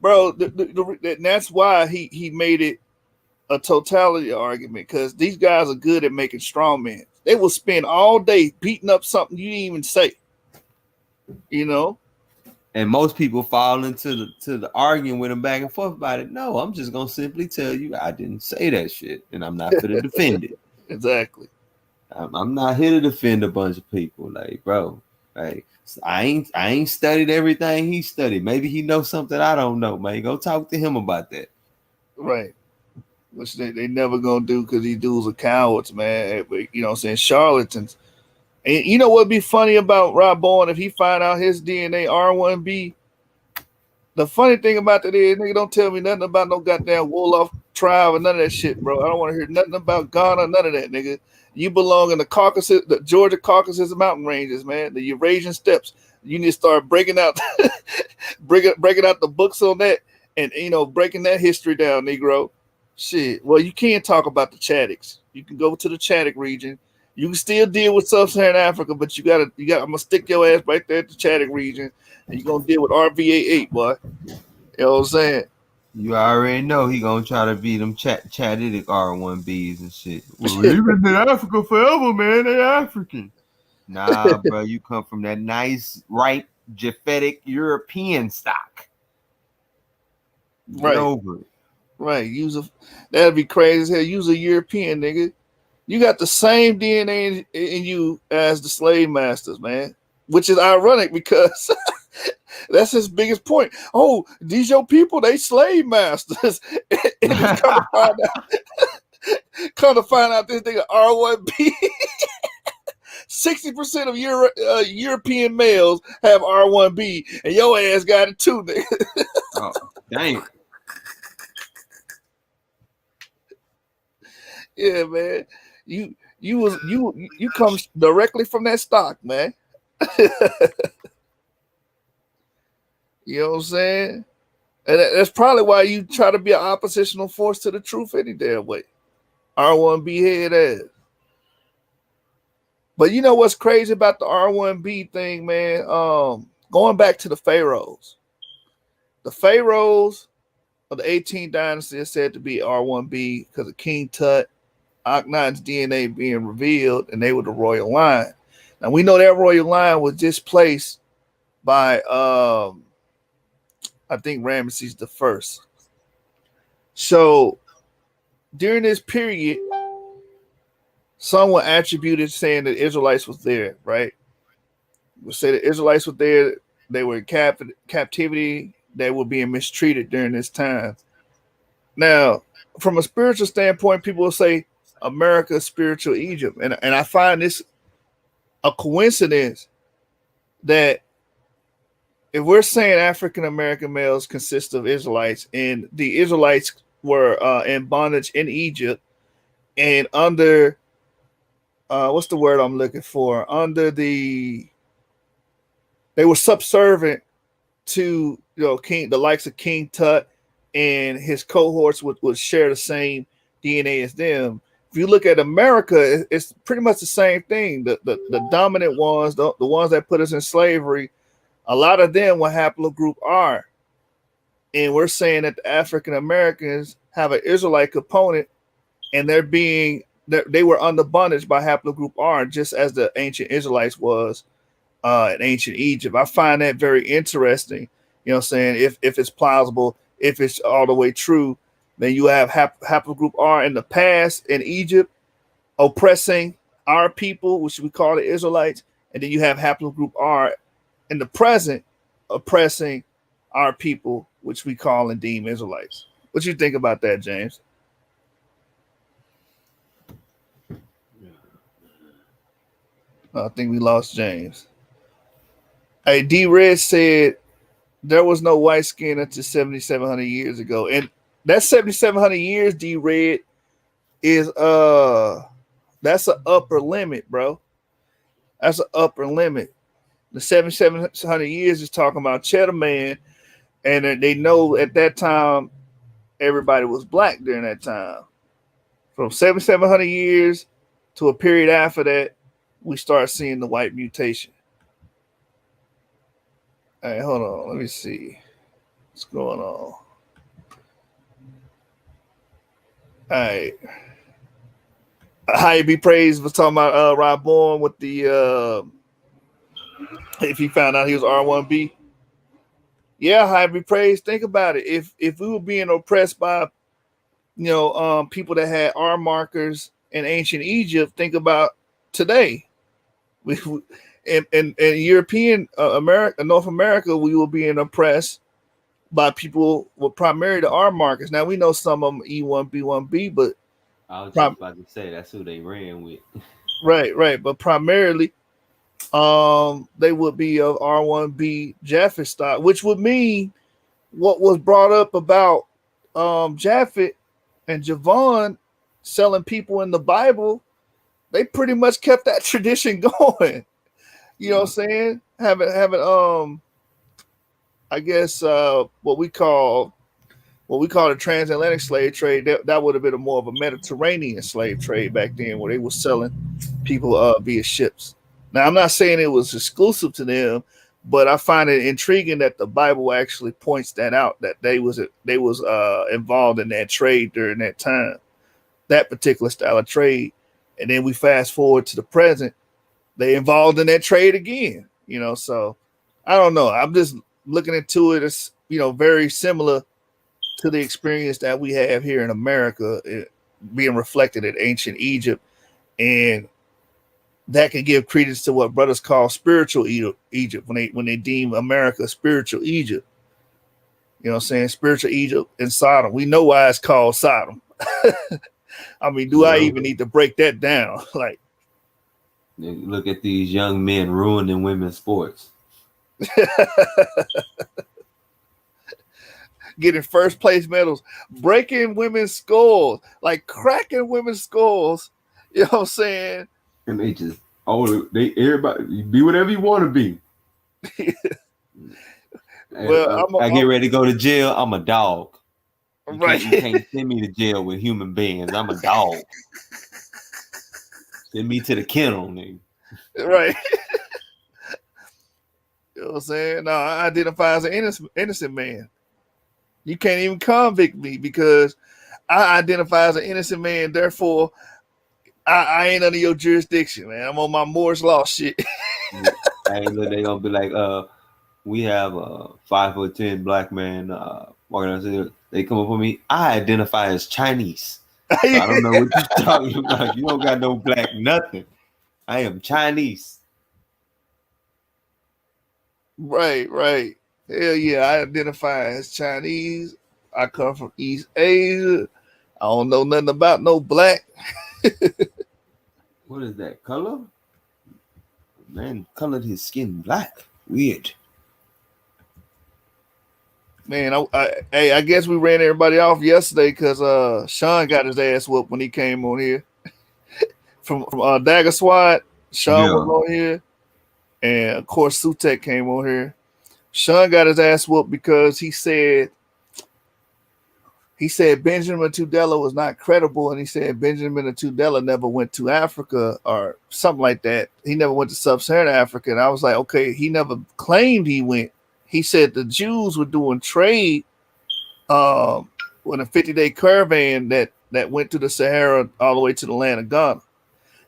Bro, that's why he made it a totality argument, because these guys are good at making strong men. They will spend all day beating up something you didn't even say. You know? And most people fall into the arguing with them back and forth about it. No, I'm just gonna simply tell you I didn't say that shit, and I'm not for to defend it. Exactly. I'm not here to defend a bunch of people, like, bro. Like, I ain't studied everything he studied. Maybe he knows something I don't know, man. Go talk to him about that. Right. Which they never gonna do, because these dudes are cowards, man. You know what I'm saying? Charlatans. And you know what'd be funny about Rob Bourne if he find out his DNA R1B? The funny thing about that is, nigga, don't tell me nothing about no goddamn Wolof tribe or none of that shit, bro. I don't want to hear nothing about Ghana, none of that, nigga. You belong in the Caucasus, the Georgia Caucasus mountain ranges, man. The Eurasian steppes. You need to start breaking out, breaking out the books on that, and breaking that history down, Negro. Shit. Well, you can't talk about the Chadics. You can go to the Chadic region. You can still deal with sub-Saharan Africa, but you gotta. I'm gonna stick your ass right there at the Chadic region, and you're gonna deal with RVA8, boy. You know what I'm saying? You already know he gonna try to beat them Chadic R1Bs and shit. Well, we've been in Africa forever, man. They African. Nah, bro, you come from that nice, ripe, Japhetic European stock. Get right over it. Right. That'd be crazy as hell. Use a European, nigga. You got the same DNA in you as the slave masters, man. Which is ironic, because that's his biggest point. Oh, these your people, they slave masters. And come to find out this nigga R1B. 60% of European males have R1B, and your ass got it too, nigga. Oh, dang. Yeah, man. You come directly from that stock, man. You know what I'm saying? And that's probably why you try to be an oppositional force to the truth any damn way. R1B head ass. But you know what's crazy about the R1B thing, man? Going back to the pharaohs. The pharaohs of the 18th dynasty is said to be R1B because of King Tut, Akhenaten's DNA being revealed, and they were the royal line. Now we know that royal line was displaced by I think Ramesses the First. So during this period, Some will attribute it saying that Israelites was there, right? We'll say the Israelites were there, they were in captivity, they were being mistreated during this time. Now, from a spiritual standpoint, people will say America's spiritual Egypt. And I find this a coincidence that if we're saying African American males consist of Israelites, and the Israelites were in bondage in Egypt and under what's the word I'm looking for? They were subservient to King, the likes of King Tut, and his cohorts would share the same DNA as them. If you look at America, it's pretty much the same thing. The dominant ones, the ones that put us in slavery, a lot of them were haplogroup R. And we're saying that the African Americans have an Israelite component, and they were under bondage by haplogroup R, just as the ancient Israelites was in ancient Egypt. I find that very interesting. You know what I'm saying? If it's plausible, if it's all the way true, then you have haplogroup R in the past in Egypt oppressing our people, which we call the Israelites, and then you have haplogroup R in the present oppressing our people, which we call and deem Israelites. What you think about that, James? I think we lost James. Hey, D Red said there was no white skin until 7,700 years ago. And that 7,700 years, D Red, is that's an upper limit, bro. That's an upper limit. The 7,700 years is talking about Cheddar Man, and they know at that time everybody was black during that time. From 7,700 years to a period after that, we start seeing the white mutation. All right, hold on. Let me see what's going on. All right. High be praised was talking about Rob Bourne with the if he found out he was R1B. Yeah, high be praised. Think about it. If we were being oppressed by people that had R markers in ancient Egypt, think about today. In European America, North America, we were being oppressed by people with primarily the R markers. Now we know some of them E1, B1B, but I was just about to say that's who they ran with. Right. But primarily, they would be of R1B Japhet stock, which would mean what was brought up about Japhet and Javon selling people in the Bible. They pretty much kept that tradition going. You know what I'm saying? Having I guess what we call the transatlantic slave trade, that would have been more of a Mediterranean slave trade back then, where they were selling people via ships. Now, I'm not saying it was exclusive to them, but I find it intriguing that the Bible actually points that out, that they was involved in that trade during that time, that particular style of trade. And then we fast forward to the present, they involved in that trade again. So I don't know. I'm just looking into it as very similar to the experience that we have here in America, being reflected in ancient Egypt, and that can give credence to what brothers call spiritual Egypt when they deem America spiritual Egypt. You know what I'm saying? Spiritual Egypt and Sodom. We know why it's called Sodom. I mean, I even need to break that down? Like, look at these young men ruining women's sports. Getting first place medals, breaking women's skulls, like cracking women's skulls. You know what I'm saying? And they just everybody be whatever you want to be. Well, I get ready to go to jail. I'm a dog. You can't send me to jail with human beings. I'm a dog. Send me to the kennel, nigga. Right. You know what I'm saying? No, I identify as an innocent man. You can't even convict me because I identify as an innocent man. Therefore, I ain't under your jurisdiction, man. I'm on my Moore's Law shit. Hey, look, they gonna be like, we have a 5'10" black man walking out there. They come up with me. I identify as Chinese. I don't know what you're talking about. You don't got no black nothing. I am Chinese. Right, right. Hell yeah, I identify as Chinese. I come from East Asia. I don't know nothing about no black. What is that color? Man colored his skin black. Weird. Man, I guess we ran everybody off yesterday because Sean got his ass whooped when he came on here from Dagger Swat. Sean was on here, and of course Sutek came on here. Sean got his ass whooped because he said Benjamin Tudela was not credible, and he said Benjamin Tudela never went to Africa or something like that. He never went to Sub-Saharan Africa, and I was like, okay, he never claimed he went. He said the Jews were doing trade with a 50-day caravan that went to the Sahara all the way to the land of Ghana.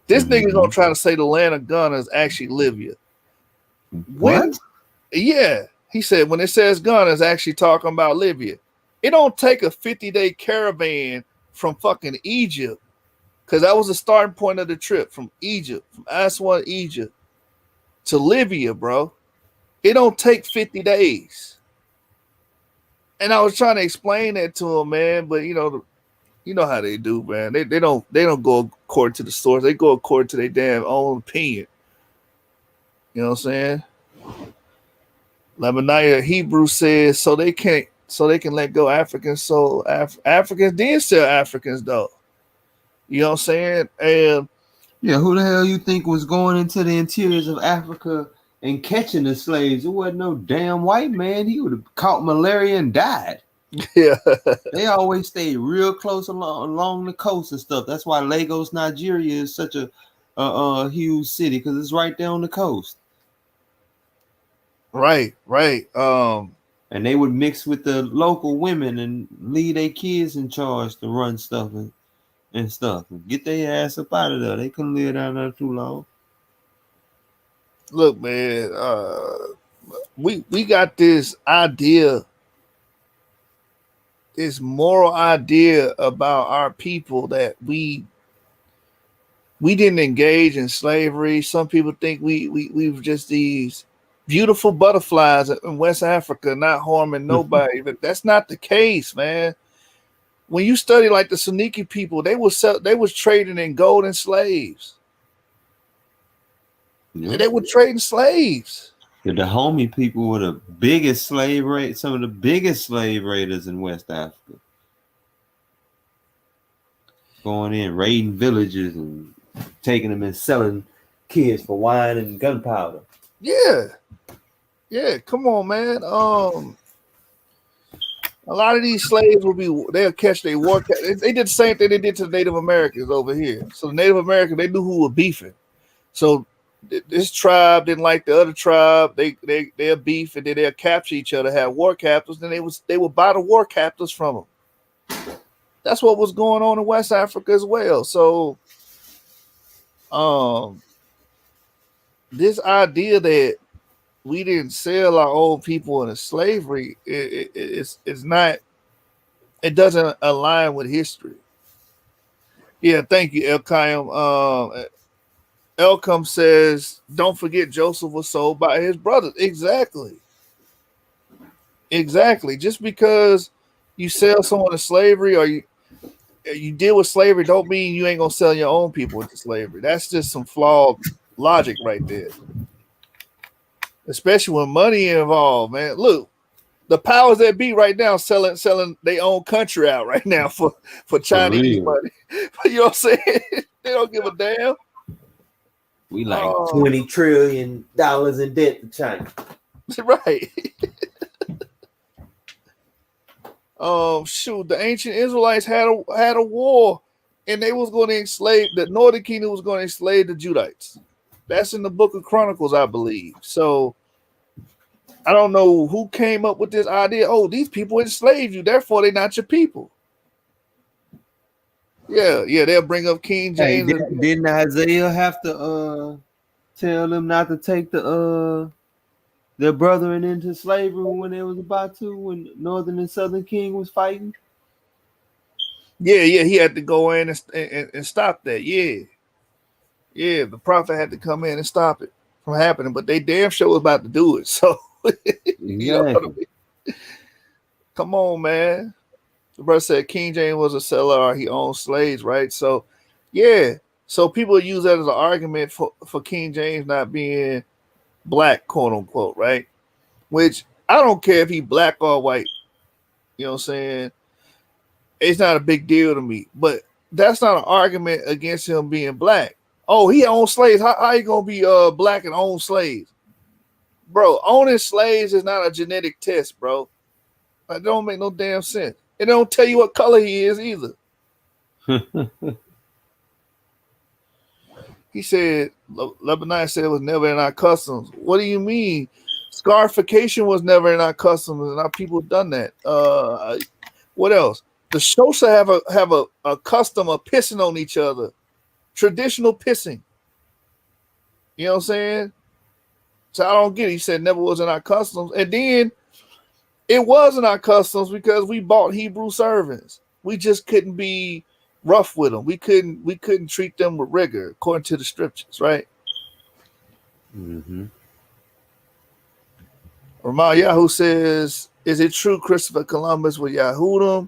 This nigga's gonna try to say the land of Ghana is actually Libya. What? Yeah, he said when it says Ghana, it's actually talking about Libya. It don't take a 50-day caravan from fucking Egypt, because that was the starting point of the trip, from Egypt, from Aswan, Egypt, to Libya, bro. It don't take 50 days. And I was trying to explain that to him, man, but you know how they do, man. They don't go according to the source. They go according to their damn own opinion. You know what I'm saying? Lebanaya Hebrew says so they can let go Africans. So Africans did sell Africans though. You know what I'm saying? And yeah, who the hell you think was going into the interiors of Africa and catching the slaves? It wasn't no damn white man. He would have caught malaria and died. Yeah. They always stayed real close along the coast and stuff. That's why Lagos, Nigeria is such a huge city, because it's right there on the coast. Right. And they would mix with the local women and leave their kids in charge to run stuff and stuff. And get their ass up out of there. They couldn't live down there too long. Look, man, we got this idea, this moral idea about our people that we didn't engage in slavery. Some people think we were just these beautiful butterflies in West Africa, not harming nobody. But that's not the case, man. When you study like the Soninke people, they was trading in gold and slaves. Yeah. They were trading slaves. The Dahomey people were the biggest slave rate, some of the biggest slave raiders in West Africa. Going in, raiding villages and taking them and selling kids for wine and gunpowder. Yeah, come on, man. A lot of these slaves they'll catch their war. They did the same thing they did to the Native Americans over here. So the Native Americans, they knew who were beefing. So this tribe didn't like the other tribe. They'll beef, and then they'll capture each other, have war captives. Then they would buy the war captives from them. That's what was going on in West Africa as well. So, this idea that we didn't sell our own people into slavery, it's not. It doesn't align with history. Yeah, thank you, Elkayim. Elcom says, "Don't forget Joseph was sold by his brothers." Exactly. Just because you sell someone to slavery or you deal with slavery, don't mean you ain't gonna sell your own people into slavery. That's just some flawed logic right there. Especially when money involved, man. Look, the powers that be right now selling their own country out right now for Chinese money. You know what I'm saying? They don't give a damn. We like $20 trillion in debt to China. Right. Shoot, the ancient Israelites had a war, and they was going to enslave the Northern Kingdom was going to enslave the Judites. That's in the Book of Chronicles, I believe. So I don't know who came up with this idea. Oh, these people enslaved you, therefore they're not your people. Yeah, they'll bring up King James. Hey, didn't Isaiah have to tell them not to take their brethren into slavery when they was about to, when Northern and Southern King was fighting? Yeah, he had to go in and stop that. Yeah, the prophet had to come in and stop it from happening, but they damn sure was about to do it. So, you know what I Exactly. mean? Come on, man. The brother said King James was a seller or he owned slaves, right? So, yeah. So people use that as an argument for King James not being black, quote unquote, right? Which I don't care if he black or white. You know what I'm saying? It's not a big deal to me. But that's not an argument against him being black. Oh, he owned slaves. How you gonna be black and own slaves? Bro, owning slaves is not a genetic test, bro. That don't make no damn sense. It don't tell you what color he is either. He said, Lebanon said it was never in our customs. What do you mean? Scarification was never in our customs, and our people done that. What else? The Xhosa have a custom of pissing on each other. Traditional pissing. You know what I'm saying? So I don't get it. He said never was in our customs. And then it was in our customs because we bought Hebrew servants. We just couldn't be rough with them. We couldn't treat them with rigor according to the scriptures, right? Mm-hmm. Ramal Yahoo says, is it true Christopher Columbus was Yahudim?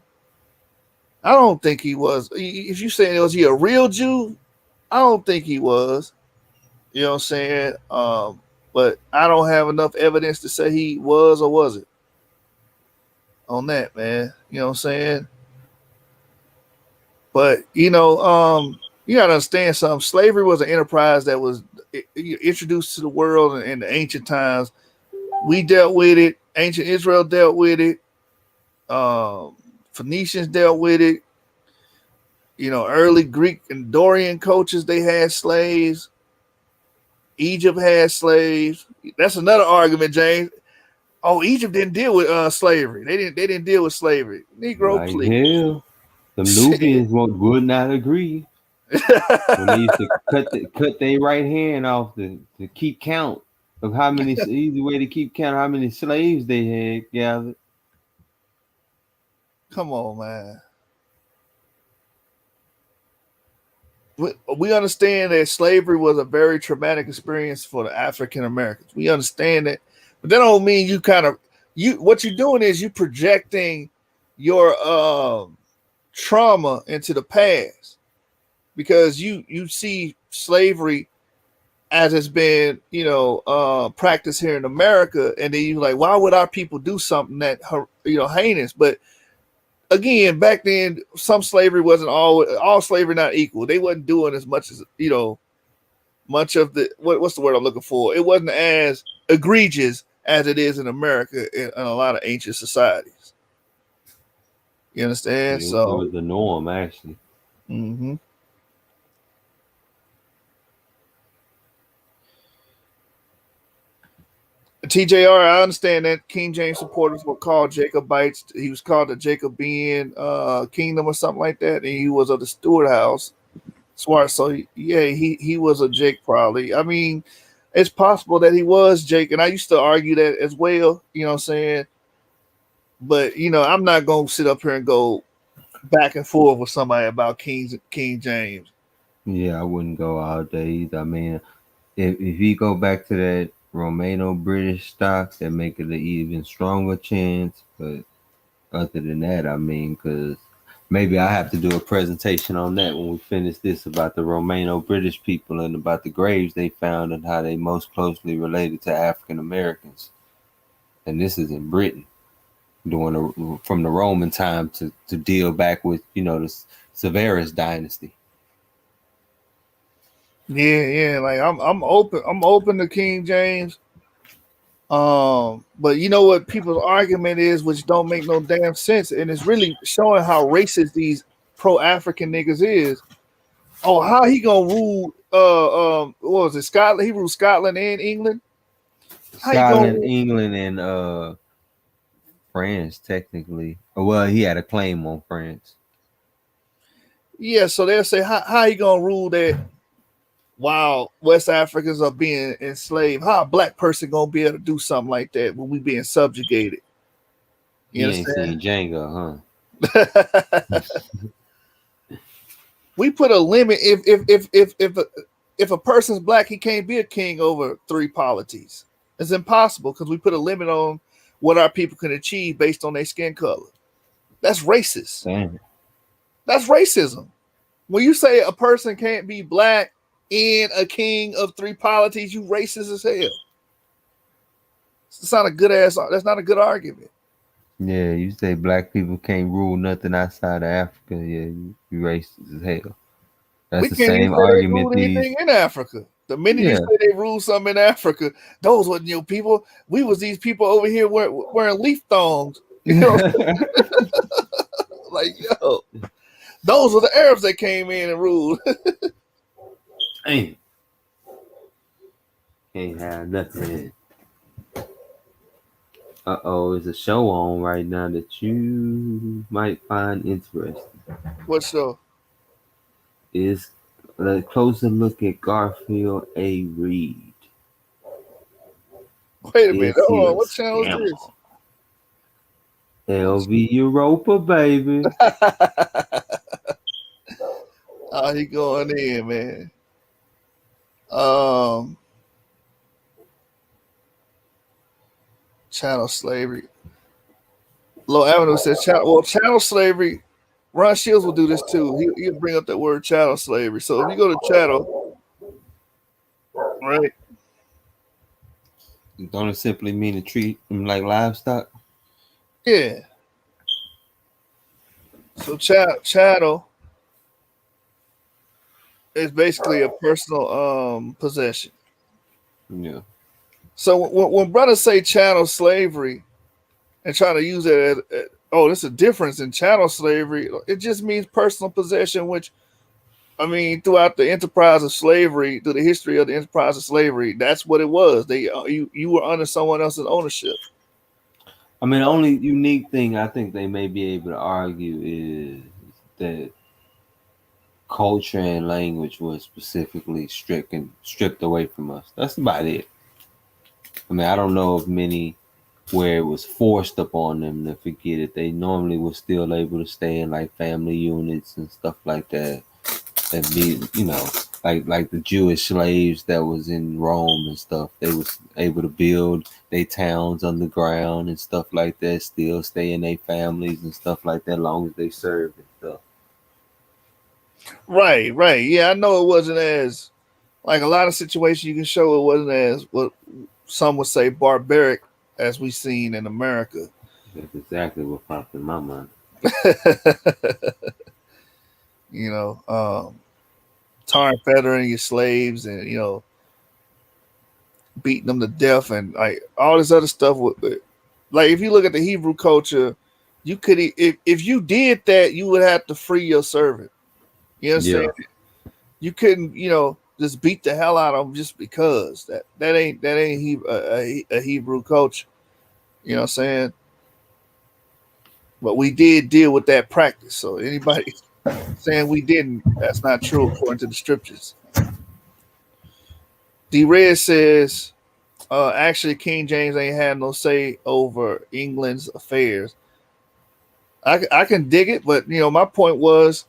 I don't think he was. If you saying was he a real Jew, I don't think he was. You know what I'm saying? But I don't have enough evidence to say he was or wasn't on that, man. You know what I'm saying? But you gotta understand something. Slavery was an enterprise that was introduced to the world in the ancient times. We dealt with it. Ancient Israel dealt with it. Phoenicians dealt with it. Early Greek and Dorian cultures, they had slaves. Egypt had slaves. That's another argument, James. Oh, Egypt didn't deal with slavery. They didn't deal with slavery. Negro, Like please. hell, the Nubians would not agree when they used to cut their right hand off to keep count of how many easy way to keep count how many slaves they had gathered. Come on, man. We understand that slavery was a very traumatic experience for the African Americans. We understand that, but that don't mean what you're doing is you projecting your trauma into the past because you see slavery as it's been practiced here in America, and then you're like, why would our people do something that heinous? But again, back then, some slavery wasn't all slavery not equal. They wasn't doing as much as much of the what's the word I'm looking for? It wasn't as egregious as it is in America in a lot of ancient societies. You understand? It was the norm, actually. Mm-hmm. TJR, I understand that King James supporters were called Jacobites. He was called the Jacobean kingdom or something like that, and he was of the Stewart house. Smart. So yeah, he was a Jake probably. I mean, it's possible that he was Jake, and I used to argue that as well. You know what I'm saying? But I'm not gonna sit up here and go back and forth with somebody about King James. Yeah, I wouldn't go all day either. I mean, if you go back to that Romano-British stock, that make it an even stronger chance. But other than that, I mean, because maybe I have to do a presentation on that when we finish this about the Romano-British people and about the graves they found and how they most closely related to African Americans. And this is in Britain, from the Roman time to deal back with the Severus dynasty. Yeah. Like I'm open to King James. But you know what people's argument is, which don't make no damn sense, and it's really showing how racist these pro-African niggas is. Oh, how he gonna rule? What was it? Scotland? He ruled Scotland and England. Scotland, England, and France, technically. Well, he had a claim on France. Yeah, so they'll say how he gonna rule that while West Africans are being enslaved? How a black person gonna be able to do something like that when we being subjugated? You ain't seen Django, huh? we put a limit. If a person's black, he can't be a king over 3 polities. It's impossible because we put a limit on what our people can achieve based on their skin color. That's racist. Damn. That's racism. When you say a person can't be black and a king of 3 polities, you racist as hell. It's not a good ass. That's not a good argument. Yeah, you say black people can't rule nothing outside of Africa. Yeah, you racist as hell. That's We the can't even same say they argument ruled these. anything in Africa. The minute you Yeah. say they ruled something in Africa, those were people. We was these people over here wearing leaf thongs. You know, like yo, those were the Arabs that came in and ruled. Damn. Can't have nothing. There's a show on right now that you might find interesting. What show? Is a closer look at Garfield A. Reed. Wait a minute. Is he Hold a on. What channel is this? scammer? LV Europa, baby. Oh, he going in, man. Channel slavery. Low Avenue says chattel slavery. Ron Shields will do this too. He'll bring up that word chattel slavery. So if you go to chattel, right? Don't it simply mean to treat them like livestock? Yeah. So chattel is basically a personal possession. Yeah. So when brothers say chattel slavery and try to use it as there's a difference in chattel slavery, it just means personal possession, which I mean, throughout the enterprise of slavery, through the history of the enterprise of slavery, that's what it was. You were under someone else's ownership. I mean, the only unique thing I think they may be able to argue is that culture and language was specifically stripped away from us. That's about it. I mean, I don't know of many where it was forced upon them to forget it. They normally were still able to stay in like family units and stuff like that. And be, like the Jewish slaves that was in Rome and stuff. They was able to build their towns underground and stuff like that. Still stay in their families and stuff like that, long as they served and stuff. Right. Yeah, I know it wasn't as like a lot of situations you can show it wasn't as what some would say barbaric as we seen in America. That's exactly what popped in my mind. Tar and feathering your slaves and beating them to death and like all this other stuff. Like if you look at the Hebrew culture, you could if you did that, you would have to free your servant. You understand? Yeah. You couldn't, just beat the hell out of them just because that ain't a Hebrew culture. You know what I'm saying? But we did deal with that practice. So anybody saying we didn't, that's not true according to the scriptures. D Red says, actually King James ain't had no say over England's affairs. I can dig it, but my point was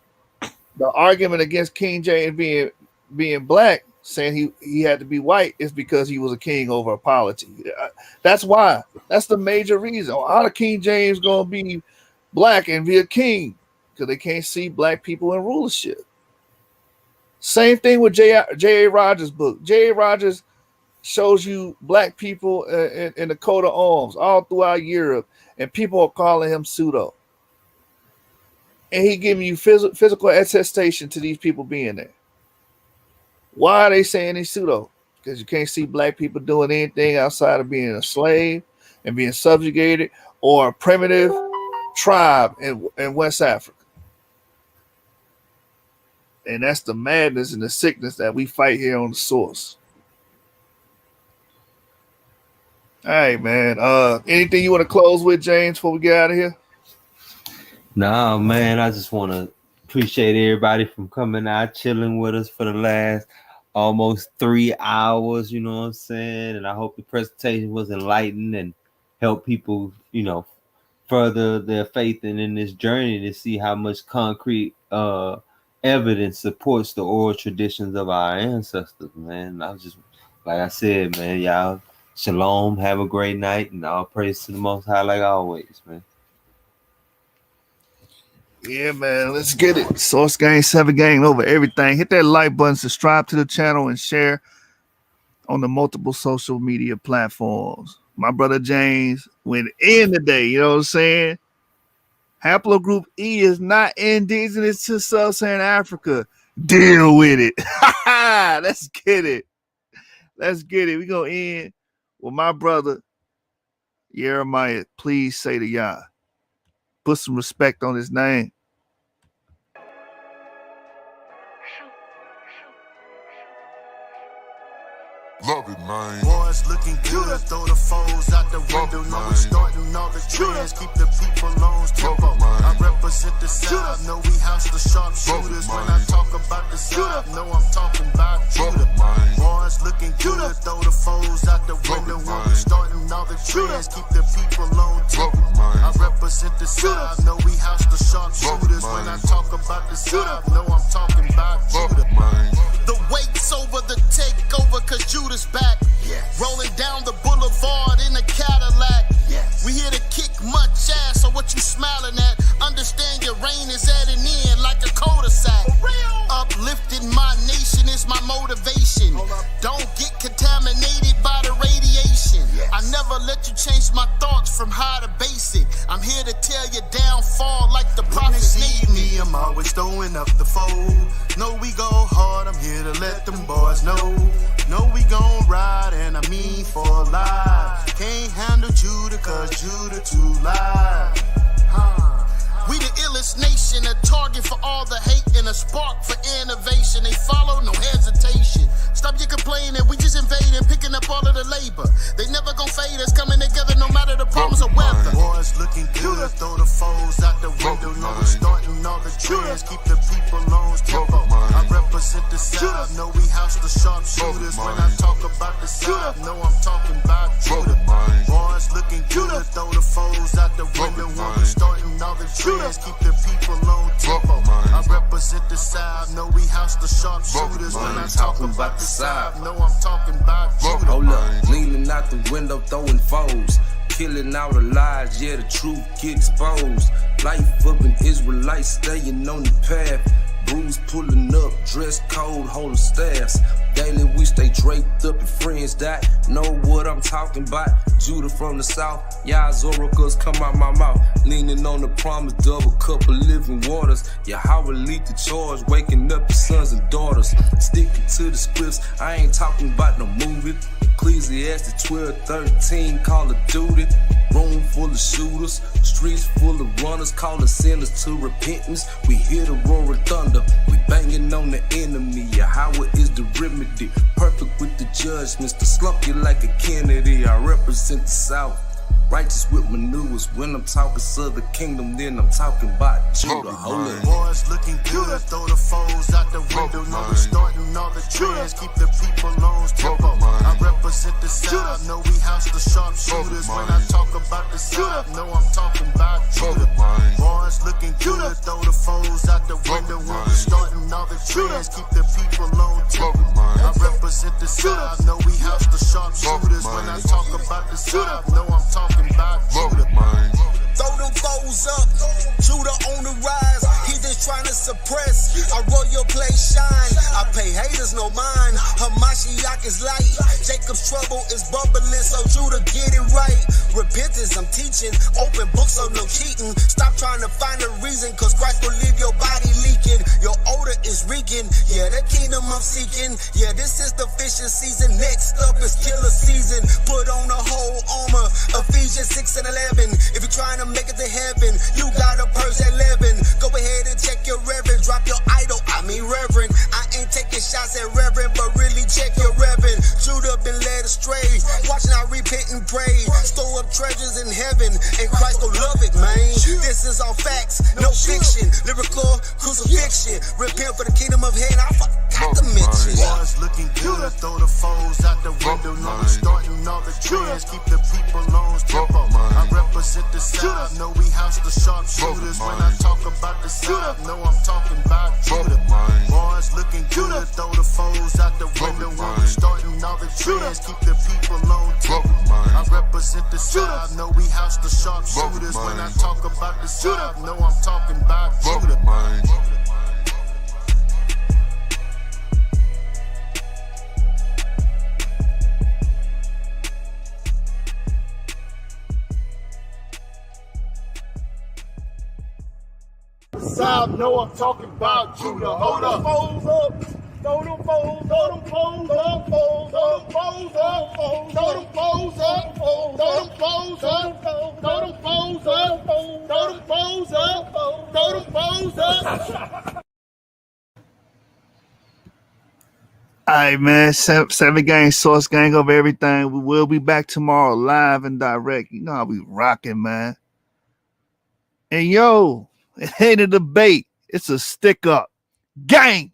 the argument against King James being black, saying he had to be white, is because he was a king over a polity. That's why. That's the major reason. How the King James gonna be black and be a king? Because they can't see black people in rulership. Same thing with J.A. Rogers' book. J.A. Rogers shows you black people in the coat of arms all throughout Europe, and people are calling him pseudo. And he giving you physical attestation to these people being there. Why are they saying he's pseudo? Because you can't see black people doing anything outside of being a slave and being subjugated or a primitive tribe in West Africa. And that's the madness and the sickness that we fight here on the source. All right, man. Anything you want to close with, James, before we get out of here? Nah, man, I just want to appreciate everybody from coming out, chilling with us for the last almost 3 hours, you know what I'm saying? And I hope the presentation was enlightening and help people, further their faith in this journey to see how much concrete evidence supports the oral traditions of our ancestors, man. I was just, like I said, man, y'all, shalom, have a great night, and all praise to the Most High like always, man. Yeah, man, let's get it. Source Gang 7 Gang over everything. Hit that like button, subscribe to the channel, and share on the multiple social media platforms. My brother James went in today, you know what I'm saying? Haplogroup E is not indigenous to Sub-Saharan Africa. Deal with it. Let's get it. Let's get it. We're going to end with my brother, Jeremiah. Please say to Yah. Put some respect on his name. Love it, man. Boys looking good, throw the foes out the window. Know we starting all the trends, keep the people on tempo. I represent the South, know we house the sharpshooters. When I talk about the South, know I'm talking about Judah. Boys looking good, throw the foes out the window. When we starting all the trends, keep the people on tempo. I represent the South, know we house the sharpshooters. When I talk about the South, know I'm talking about Judah. The wait's over, the takeover, cause Judah's back. Yes. Rolling down the boulevard in a Cadillac. Yes. We here to kick much ass, so what you smiling at? Understand your reign is at an end like a cul-de-sac. Uplifting my nation is my motivation. Don't get contaminated by the radiation. Yes. I never let you change my thoughts from high to basic. I'm here to tell you downfall like the prophets need me. I'm always throwing up the fold. No, we go hard, I'm here to let them boys know. No, we gon' ride, and I mean for life. Can't handle Judah, cause Judah too live. We the illest nation, a target for all the hate and a spark for innovation. They follow, no hesitation. Stop your complaining, we just invading, picking up all of the labor. They never gon' fade us, coming together no matter the problems or weather. Boys looking good, throw the foes out the window. Know we starting all the trends, keep the people on tempo. I represent the South, know we house the sharpshooters. When I talk about the South, know I'm talking about Judah. Boys looking good, throw the foes out the window. When we starting all the trends, keep the people on tempo. I represent the South, know we house the sharpshooters. When I talk about the South, know I'm talking about Judah. Hold up, leaning out the window, throwing foes. Killing all the lies, yeah, the truth get exposed. Life of an Israelite staying on the path. Bruise pulling up, dress code, holding staffs. Daily we stay draped up and friends that know what I'm talking about. Judah from the south, Yah's oracles come out my mouth. Leaning on the promise, double cup of living waters. Yahweh lead the charge, waking up your sons and daughters. Sticking to the scripts, I ain't talking about no movie. Ecclesiastes 12:13, Call of Duty. Room full of shooters, streets full of runners, calling sinners to repentance. We hear the roaring thunder, we banging on the enemy. Yahweh is the remedy, perfect with the judgments to slump you like a Kennedy. I represent the South, righteous with maneuvers. When I'm talking Southern Kingdom, then I'm talking about Judah. Hold it. Boys looking good, throw the foes out the window. Know we starting all the trends, keep the people on tempo. I represent the South, know we house the sharpshooters. When I talk about the South, know I'm talking about Judah. Boys looking good, throw the foes out the window. When we starting all the trends, keep the people on tempo. I represent the South, know we house the sharpshooters. When I talk about the South, know I'm talking about Judah. Throw them foes up, Judah on the rise. He just trying to suppress. I roll your place shine. I pay haters no mind. Hamashiach is light. Jacob's trouble is bubbling, so Judah get it right. Repentance I'm teaching. Open books, so no cheating. Stop trying to find a reason, cause Christ will leave your body leaking. Your odor is reeking. Yeah, the kingdom I'm seeking. Yeah, this is the fishing season. Next up is killer season. Put on the whole armor. Ephesians 6:11. If you're trying to make it to heaven, you gotta purge 11. Go ahead and check your reverend. Drop your idol, I mean reverend. I ain't taking shots at reverend, but really check your reverend. Judah been led astray. Watching I repent and pray. Store up treasures in heaven, and Christ will love it, man. This is all facts, no fiction. Lyrical crucifixion. Repent for the kingdom of heaven. I forgot to mention. Boys looking good, throw the foes out the window. Know we starting all the trends, keep the people on tempo. I represent represent the South. Know we house the sharpshooters. When I talk about the South, know I'm talking about Judah. Boys looking good, throw the foes out the window when we starting all the trends. Keep the people on tip. I represent the South. Know we house the sharpshooters. When I talk about the South, know I'm talking about Judah. South, know I'm talking about Judah. Hold up. Foes up. Throw them foes up. Throw them foes up. Throw them foes up. Throw them foes up. Throw them foes up. Throw them foes up. Throw them foes up. Throw them foes up. All right, man. Seven Gang, Source Gang over everything. We will be back tomorrow live and direct. You know how we rocking, man. And yo, it ain't a debate. It's a stick up. Gang.